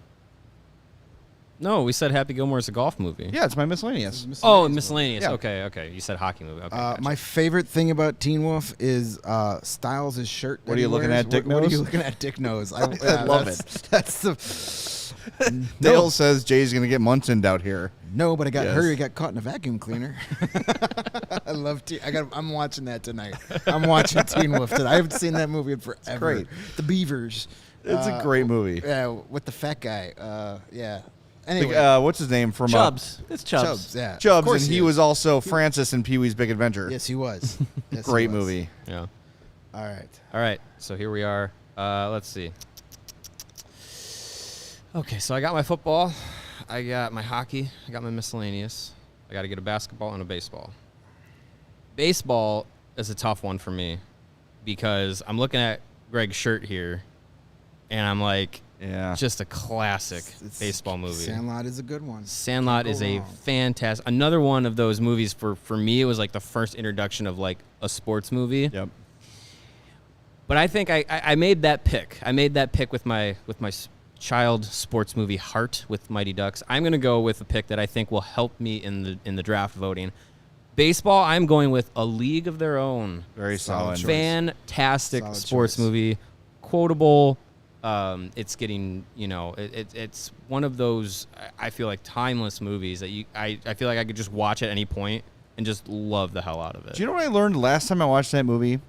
No, we said Happy Gilmore is a golf movie. Yeah, it's my miscellaneous. Oh, miscellaneous. Yeah. Okay. You said hockey movie. Okay. Gotcha. My favorite thing about Teen Wolf is Styles' shirt. What that are you he looking wears. at, Dick What are Nose? you looking at, Dick Nose? I love it. That's the Dale says Jay's gonna get Munson out here. no, but I got Yes. hurry. Got caught in a vacuum cleaner. I love. I'm watching that tonight. I'm watching Teen Wolf tonight. I haven't seen that movie in forever. great. The Beavers. It's a great movie. Yeah, with the fat guy. Yeah. Anyway, What's his name from Chubbs. It's Chubbs. Chubbs. Yeah. Of Chubbs, course and he was also Francis in Pee Wee's Big Adventure. Yes, he was. Yes, he Great was. movie. Yeah. All right. All right. So here we are. Let's see. Okay, so I got my football. I got my hockey. I got my miscellaneous. I got to get a basketball and a baseball. Baseball is a tough one for me because I'm looking at Greg's shirt here, and I'm like, Yeah. just a classic It's- baseball movie. Sandlot is a good one. Sandlot Can't is go a wrong. fantastic, another one of those movies for me. It was like the first introduction of like a sports movie. Yep. But I think I made that pick. I made that pick with my child sports movie heart with Mighty Ducks. I'm gonna go with a pick that I think will help me in the draft voting. Baseball, I'm going with A League of Their Own. Very solid. choice. Fantastic Solid sports choice. movie, quotable. It's getting, it's one of those, I feel like, timeless movies that I feel like I could just watch at any point and just love the hell out of it. Do you know what I learned last time I watched that movie?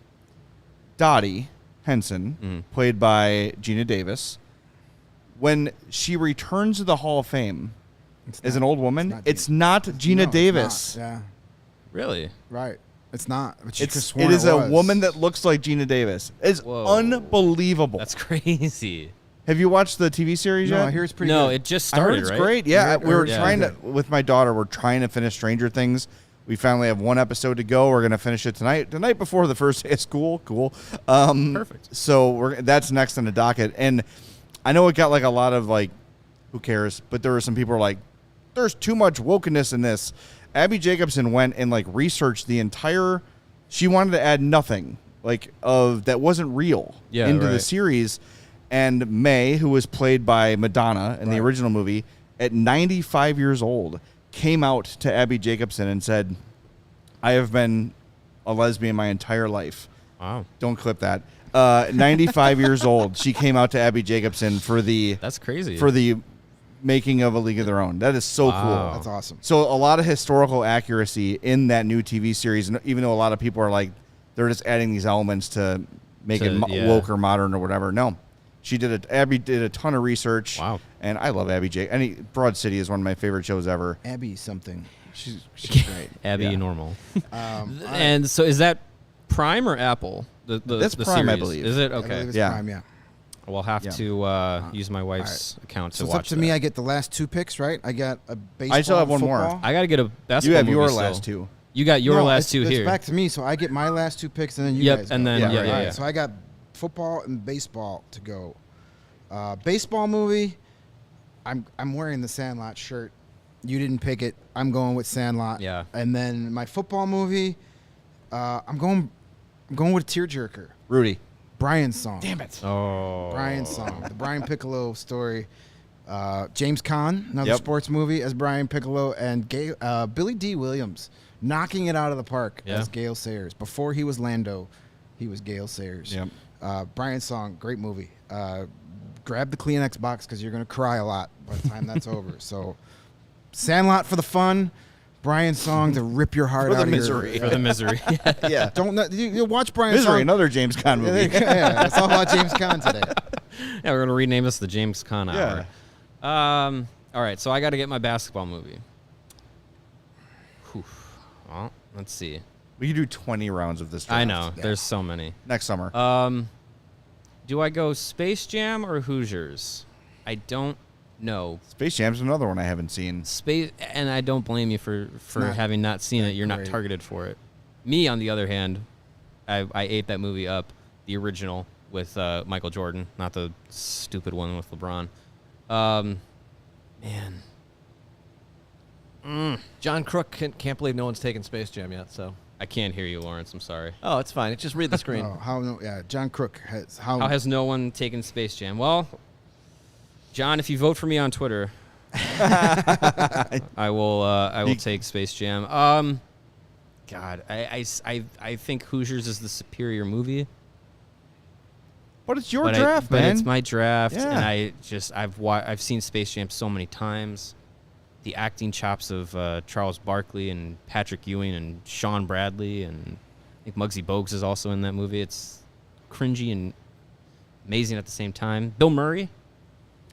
Dottie Henson, played by Gina Davis, when she returns to the Hall of Fame as an old woman, it's not Gina No, it's Davis. not. Yeah. Really? Right. It's not. But she could've It sworn is a was. woman that looks like Gina Davis. It's Whoa. unbelievable. That's crazy. Have you watched the TV series No, yet? I hear it's pretty No, good. it just I heard started, it's right? great. Yeah, heard- we were yeah. trying to with my daughter. We're trying to finish Stranger Things. We finally have one episode to go. We're gonna finish it tonight. The night before the first day of school. Cool. Perfect. So that's next on the docket. And I know it got like a lot of like, who cares? But there were some people who were like, there's too much wokeness in this. Abby Jacobson went and like researched the entire. She wanted to add nothing like of that wasn't real into the right. series. And May, who was played by Madonna in the Right. original movie, at 95 years old, came out to Abby Jacobson and said, I have been a lesbian my entire life. Wow. Don't clip that. 95 years old, she came out to Abby Jacobson for the That's crazy. making of A League of Their Own. That is so Wow. cool. That's awesome. So a lot of historical accuracy in that new TV series, and even though a lot of people are like, they're just adding these elements to make it Yeah. woke or modern or whatever. No, she did it. Abby did a ton of research. Wow. And I love Abby Jacobson. Broad City is one of my favorite shows ever. Abby something. She's great. Abby Yeah. Normal. All right. And so is that Prime or Apple? That's the Prime, I series? believe. Is it? I Okay. believe it's Yeah. Prime, yeah. We'll have Yeah. to use my wife's account to So it's watch up to that. me. I get the last two picks, right? I got a baseball. I still have one more. football. I got to get a basketball You have movie your still. last two. You got your No, last it's- two it's here. back to me, so I get my last two picks, and then you Yep, guys. and go. then- yeah, All right, yeah. So I got football and baseball to go. Baseball movie. I'm wearing the Sandlot shirt. You didn't pick it. I'm going with Sandlot. Yeah. And then my football movie. I'm going with Tearjerker. Rudy. Brian's song. Damn it. Oh. Brian's song. The Brian Piccolo story. James Caan, another Yep. sports movie as Brian Piccolo, and Billy D. Williams knocking it out of the park Yeah. as Gale Sayers. Before he was Lando, he was Gale Sayers. Yep. Brian's song, great movie. Grab the Kleenex box because you're going to cry a lot by the time that's over. So, Sandlot for the fun, Brian's song to rip your heart For the out of misery. For the misery. Yeah. You watch Brian's Misery, song. another James Caan movie. Yeah, it's all about James Caan today. Yeah, we're gonna rename this the James Caan Yeah. Hour. All right, so I got to get my basketball movie. Whew. Well, let's see. We could do 20 rounds of this draft. I know there's so many. Next summer. Do I go Space Jam or Hoosiers? I don't No. Space Jam's another one I haven't seen. Space, and I don't blame you for having not seen it. You're not targeted for it. Me, on the other hand, I ate that movie up, the original with Michael Jordan, not the stupid one with LeBron. Man. John Crook can't believe no one's taken Space Jam yet, so. I can't hear you, Lawrence. I'm sorry. Oh, it's fine. Just read the screen. John Crook has How has no one taken Space Jam? Well, John, if you vote for me on Twitter, I will take Space Jam. God, I think Hoosiers is the superior movie. But it's your draft, man. But it's my draft, Yeah. and I've seen Space Jam so many times. The acting chops of Charles Barkley and Patrick Ewing and Sean Bradley, and I think Muggsy Bogues is also in that movie. It's cringy and amazing at the same time. Bill Murray,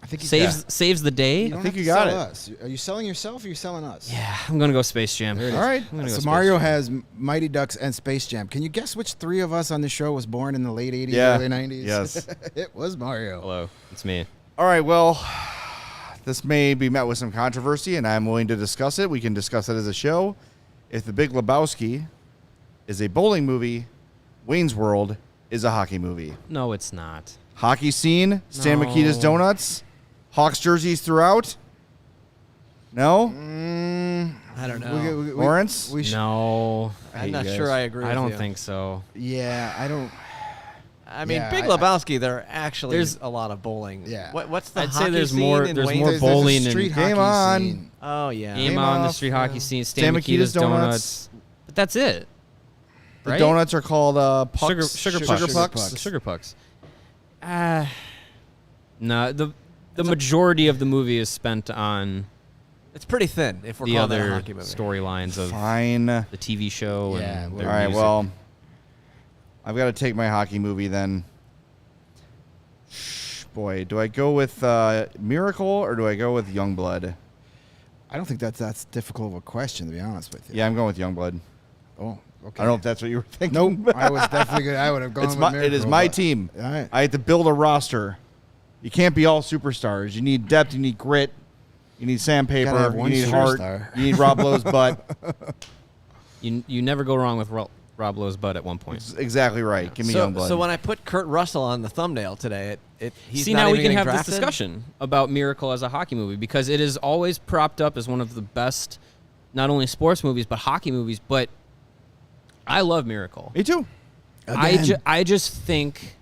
I think saves the day. You don't think have you to got sell it. us. Are you selling yourself or are you selling us? Yeah, I'm gonna go Space Jam. There it is. All right. I'm gonna go So Space Mario Jam. has Mighty Ducks and Space Jam. Can you guess which three of us on the show was born in the late 80s, Yeah. early 90s? Yes. It was Mario. Hello, it's me. All right, well, this may be met with some controversy, and I'm willing to discuss it. We can discuss it as a show. If The Big Lebowski is a bowling movie, Wayne's World is a hockey movie. No, it's not. Hockey scene, Stan No. Mikita's Donuts, Hawks jerseys throughout. No? I don't know. Lawrence? We should, No, I'm not sure I agree I with don't you. think so. yeah, I don't. I mean, Yeah, Big I- Lebowski, there actually There's- a lot of bowling. Yeah. What's the I'd say hockey there's scene more- in there's Wayne's? more There's bowling a and- street Game hockey on. scene. Oh, yeah. Game Game on the off, street hockey scene, Stan Stan Mikita's Mikita's Donuts. Donuts. But that's it. The Right? donuts are called pucks. Sugar pucks. Sugar pucks. Sugar pucks. No, the majority of the movie is spent on It's pretty thin if we're the calling that a other hockey movie. storylines of Fine. the TV show Yeah, and well- their All right, music. well, I've got to take my hockey movie then. Boy, do I go with Miracle or do I go with Youngblood? I don't think that's difficult of a question, to be honest with you. Yeah, I'm going with Youngblood. Oh, okay. I don't know if that's what you were thinking. Nope. I was definitely good. I would have gone It's with it is Miracle, my but- team. All right. I have to build a roster. You can't be all superstars. You need depth. You need grit. You need Gotta sandpaper. have You one need sure heart. star. You need Rob Lowe's butt. You never go wrong with Rob Lowe's butt at one point. That's exactly right. Give me So, Youngblood. so when I put Kurt Russell on the thumbnail today, he's See, not now we even can getting have drafted? this discussion about Miracle as a hockey movie because it is always propped up as one of the best, not only sports movies, but hockey movies. But I love Miracle. Me too. Again. I just think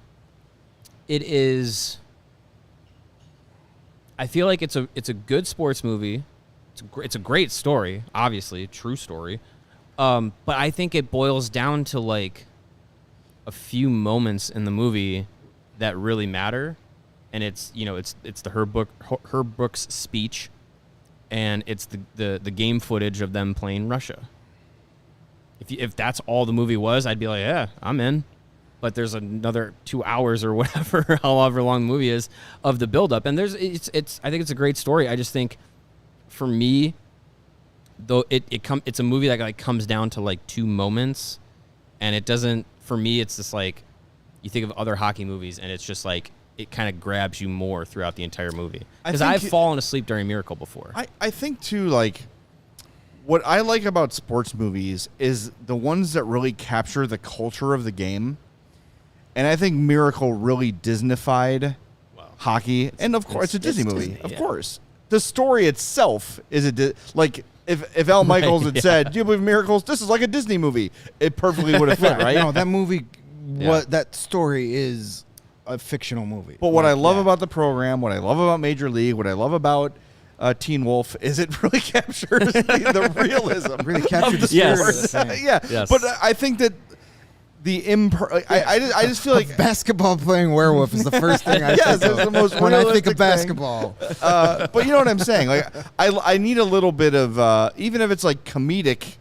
it is. I feel like it's a good sports movie. It's a great story, obviously, true story. But I think it boils down to like a few moments in the movie that really matter, and it's the Herb Brooks speech, and it's the game footage of them playing Russia. If that's all the movie was, I'd be like, yeah, I'm in. But there's another 2 hours or whatever, however long the movie is, of the buildup, and I think it's a great story. I just think, for me, though it's a movie that like comes down to like two moments, and it doesn't. For me, it's just like you think of other hockey movies, and it's just like it kind of grabs you more throughout the entire movie. Because I've fallen asleep during Miracle before. I think too, like, what I like about sports movies is the ones that really capture the culture of the game. And I think Miracle really Disneyfied hockey. And of course, it's a Disney movie. Disney, Of yeah. course. The story itself is like, if Al Michaels had said, do you believe in miracles? This is like a Disney movie. It perfectly would have fit, right? No, that movie, Yeah. that story is a fictional movie. But what I love yeah. about the program, what I love about Major League, what I love about Teen Wolf is it really captures the realism. Really captured the Yes. spirit of the thing. Yeah, Yes. but I think that the I just feel like Basketball playing werewolf is the first thing I Yes, think it's of the most when I think realistic of basketball. but you know what I'm saying. Like I need a little bit of even if it's like comedic,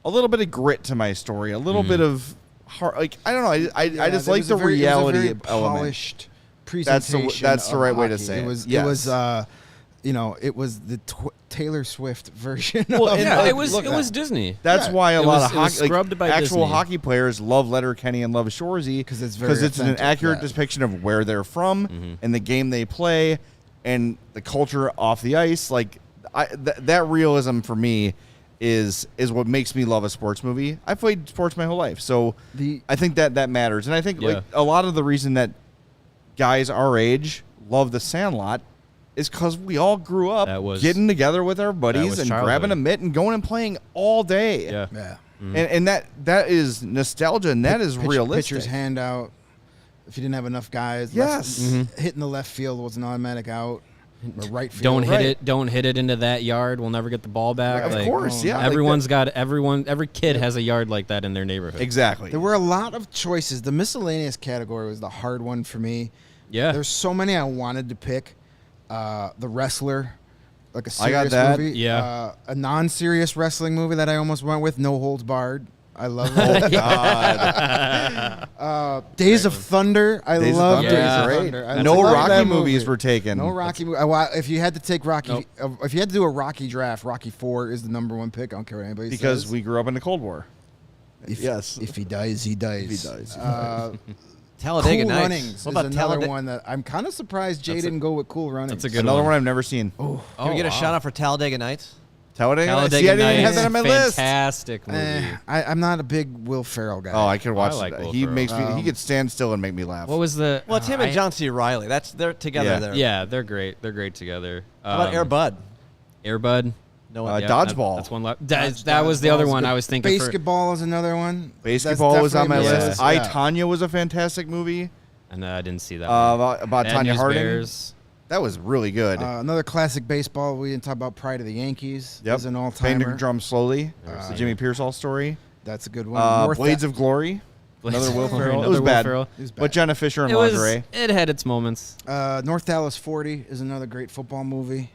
a little bit of grit to my story, a little bit of heart. Like I don't know. I Yeah, just there like was the a very- it was a reality very element. polished presentation. That's the of right way to hockey. say it. It was. Yes. It was. It was the Taylor Swift version. Well, of and Yeah, look, it was look, it was Disney. That's Yeah. why a It lot was- of it was hockey, scrubbed by actual Disney. hockey players love Letterkenny and love Shoresy 'Cause it's very it's an authentic, accurate yeah. depiction of where they're from and the game they play, and the culture off the ice. Like that realism for me is what makes me love a sports movie. I played sports my whole life, so I think that matters. And I think like a lot of the reason that guys our age love The Sandlot is because we all grew up getting together with our buddies and grabbing a mitt and going and playing all day. Yeah. Mm-hmm. And that is nostalgia, and that is realistic. Pitcher's hand out. If you didn't have enough guys, hitting the left field was an automatic out. Or right field. Don't hit it into that yard. We'll never get the ball back. Of course, yeah. Every kid has a yard like that in their neighborhood. Exactly. There were a lot of choices. The miscellaneous category was the hard one for me. Yeah. There's so many I wanted to pick. The Wrestler, like a serious movie. Yeah. A non-serious wrestling movie that I almost went with, No Holds Barred. I love Oh, God. Days of Thunder. I love Days of Thunder. No Rocky movies were taken. No Rocky movie. If you had to take Rocky, if you had to do a Rocky draft, Rocky 4 is the number one pick. I don't care what anybody says. Because we grew up in the Cold War. If he dies, he dies. If he dies, he dies. Talladega Cool Nights. Runnings What about is another one that I'm kind of surprised Jay didn't go with Cool Runnings. That's a good Another one I've never seen. Can we get a shout out for Talladega Nights? Talladega Nights. Talladega See, I didn't even have Nights, that on my list. fantastic movie. I'm not a big Will Ferrell guy. Oh, I could watch like that. Will He Ferrell. makes me. He could stand still and make me laugh. What was the? Well, it's him and John C. Reilly. They're together Yeah. there. Yeah, they're great. They're great together. How about Air Bud? Air Bud. No one. Dodgeball. That's one left. That was the other one I was thinking. Basketball is another one. Basketball was on my definitely list. yeah. Tanya was a fantastic movie. And I didn't see that. About Bad Tanya News Harding. Bears. That was really good. Another classic baseball. We didn't talk about Pride of the Yankees. Yep. Is an Bang all-timer. the Drum Slowly. The Jimmy Pearsall story. That's a good one. Blades of Glory. Another Will Ferrell. It was Will bad. Ferrell. But Jenna Fisher and It was. lingerie. It had its moments. North Dallas 40 is another great football movie.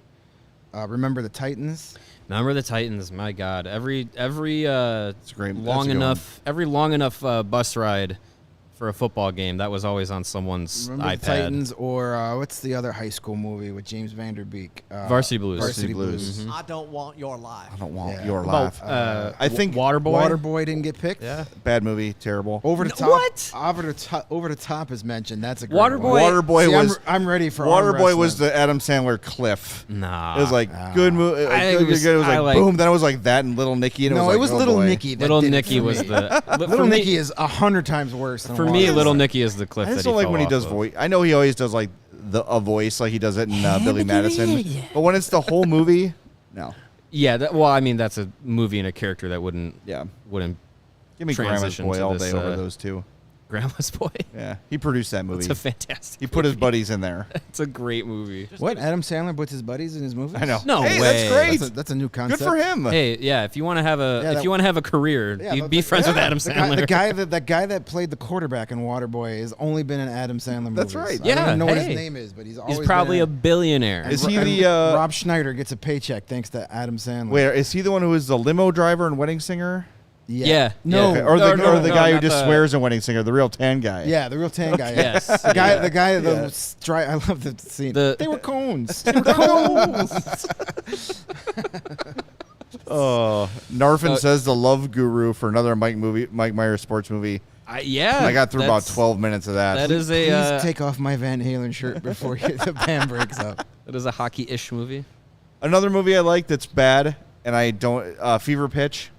Remember the Titans. Remember the Titans? My God, every It's great. That's a long good enough bus ride for a football game that was always on someone's Remember iPad. the Titans, or what's the other high school movie with James Vanderbeek? Varsity Blues. Varsity Blues. Mhm. I don't want your life. I don't want Yeah. your About, laugh. I think Waterboy. Waterboy didn't get picked. Yeah. bad movie, terrible. Over the top. What? Over the top is mentioned. That's a great Waterboy- one. Waterboy See, was I'm ready for arm Waterboy was wrestling. the Adam Sandler Cliff. Nah. It was like good movie. It was like boom. Then it was like that and Little Nicky. And No, it it was was like, Little oh boy. Nicky. That Little did it Nicky for was me. the Little Nicky is 100 times worse than for me. Waterboy. Little Nicky is the cliff. I that just don't like fell when he off does of. voice. I know he always does like a voice, like he does it in Billy Madison. But when it's the whole movie, no. Yeah. Well, I mean, that's a movie and a character that wouldn't Yeah. give me Grandma's transition Boy to all this, day over those two. Grandma's Boy. Yeah, he produced that movie. It's a fantastic. He put his buddies in there. It's a great movie. What? Adam Sandler puts his buddies in his movies? I know. No hey, way. That's great. That's a new Good concept. for him. Hey, yeah. If you want to have Yeah, a career, Yeah, be friends with Adam The Sandler. guy that played the quarterback in Waterboy has only been in Adam Sandler movies. That's right. I don't Yeah, even know what his hey. name is, but he's always He's probably a been billionaire. Is he and the, Rob Schneider gets a paycheck thanks to Adam Sandler. Wait, is he the one who is the limo driver and wedding singer? Yeah. No. Okay, or the No, guy who not just the- swears in wedding singer, the real tan guy. Yeah, the real tan guy. Yes. The guy. Yeah. The guy. Yeah. I love the scene. The- they were cones. Oh, Narfin says the love guru for another Mike Myers sports movie. Yeah. I got through about that's- 12 minutes of that. That is Please a take off my Van Halen shirt before the band breaks up. that is a hockey-ish movie. Another movie I like that's bad, and I don't. Fever Pitch.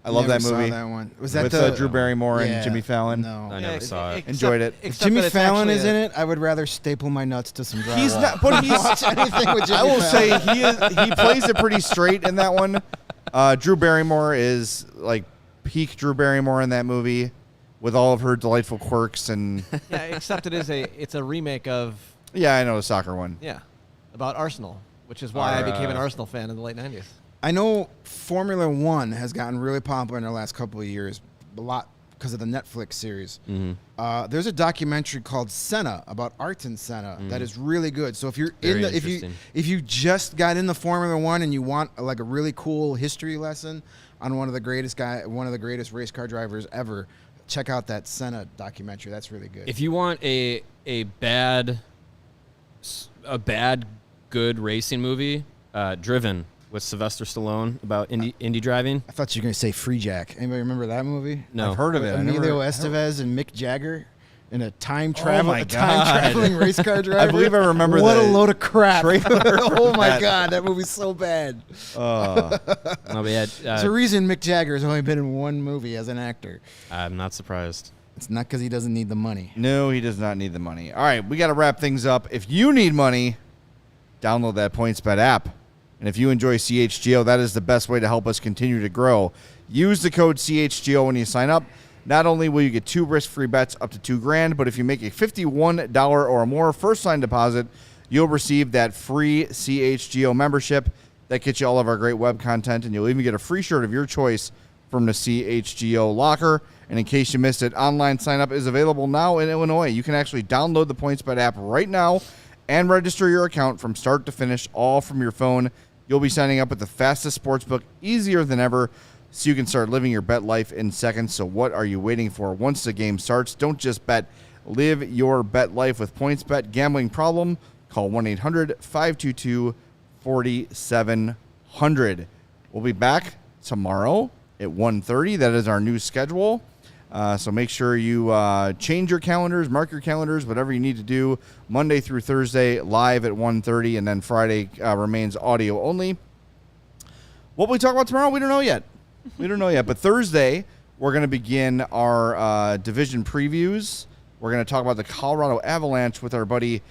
I love Never that saw movie. that one. Was that With the Drew Barrymore and Yeah, Jimmy Fallon. No. I never saw it. Enjoyed it. If Jimmy Fallon is in it, I would rather staple my nuts to some drywall. He's not, but he's. Watch anything with Jimmy I will Fallon. say he plays it pretty straight in that one. Drew Barrymore is like peak Drew Barrymore in that movie, with all of her delightful quirks and. Yeah, except it's a remake of Yeah, I know the soccer one. about Arsenal, which is why I became an Arsenal fan in the late 90s. I know Formula One has gotten really popular in the last couple of years, a lot because of the Netflix series. Mm-hmm. There's a documentary called Senna about Ayrton Senna that is really good. So if you're Very if you just got into Formula One and you want like a really cool history lesson on one of the greatest race car drivers ever, check out that Senna documentary. That's really good. If you want a bad good racing movie, Driven with Sylvester Stallone about Indy driving. I thought you were gonna say Free Jack. Anybody remember that movie? No. I've heard of it. I Emilio never- Estevez and Mick Jagger. in a time my traveling race car driver. I believe I remember what the a load of crap. trailer Oh for my that. God, that movie's so bad. No, but yeah, There's a reason Mick Jagger has only been in one movie as an actor. I'm not surprised. It's not because he doesn't need the money. No, he does not need the money. All right, we got to wrap things up. If you need money, download that PointsBet app. And if you enjoy CHGO, that is the best way to help us continue to grow. Use the code CHGO when you sign up. Not only will you get 2 risk-free bets up to $2,000, but if you make a $51 or more first-time deposit, you'll receive that free CHGO membership. That gets you all of our great web content, and you'll even get a free shirt of your choice from the CHGO locker. And in case you missed it, online sign-up is available now in Illinois. You can actually download the PointsBet app right now and register your account from start to finish, all from your phone. You'll be signing up with the fastest sportsbook, easier than ever, so you can start living your bet life in seconds. So what are you waiting for? Once the game starts, don't just bet. Live your bet life with PointsBet. Gambling problem? Call 1-800-522-4700. We'll be back tomorrow at 1:30. That is our new schedule. So make sure you change your calendars, mark your calendars, whatever you need to do. Monday through Thursday, live at 1:30, and then Friday remains audio only. What we talk about tomorrow, we don't know yet. But Thursday, we're going to begin our division previews. We're going to talk about the Colorado Avalanche with our buddy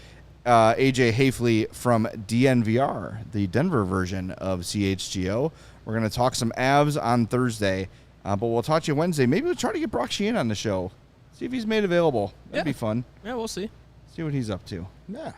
AJ Hafley from DNVR, the Denver version of CHGO. We're going to talk some Avs on Thursday. But we'll talk to you Wednesday. Maybe we'll try to get Brock Sheehan on the show. See if he's made available. That'd be fun. Yeah, we'll see. See what he's up to. Yeah.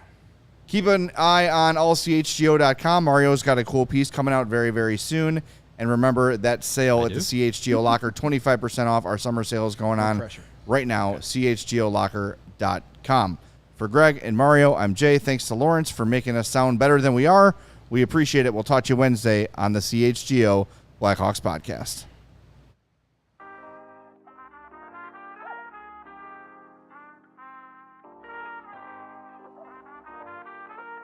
Keep an eye on allchgo.com. Mario's got a cool piece coming out very, very soon. And remember that sale at the CHGO Locker, 25% off. Our summer sale is going on right now, chgolocker.com. For Greg and Mario, I'm Jay. Thanks to Lawrence for making us sound better than we are. We appreciate it. We'll talk to you Wednesday on the CHGO Blackhawks Podcast.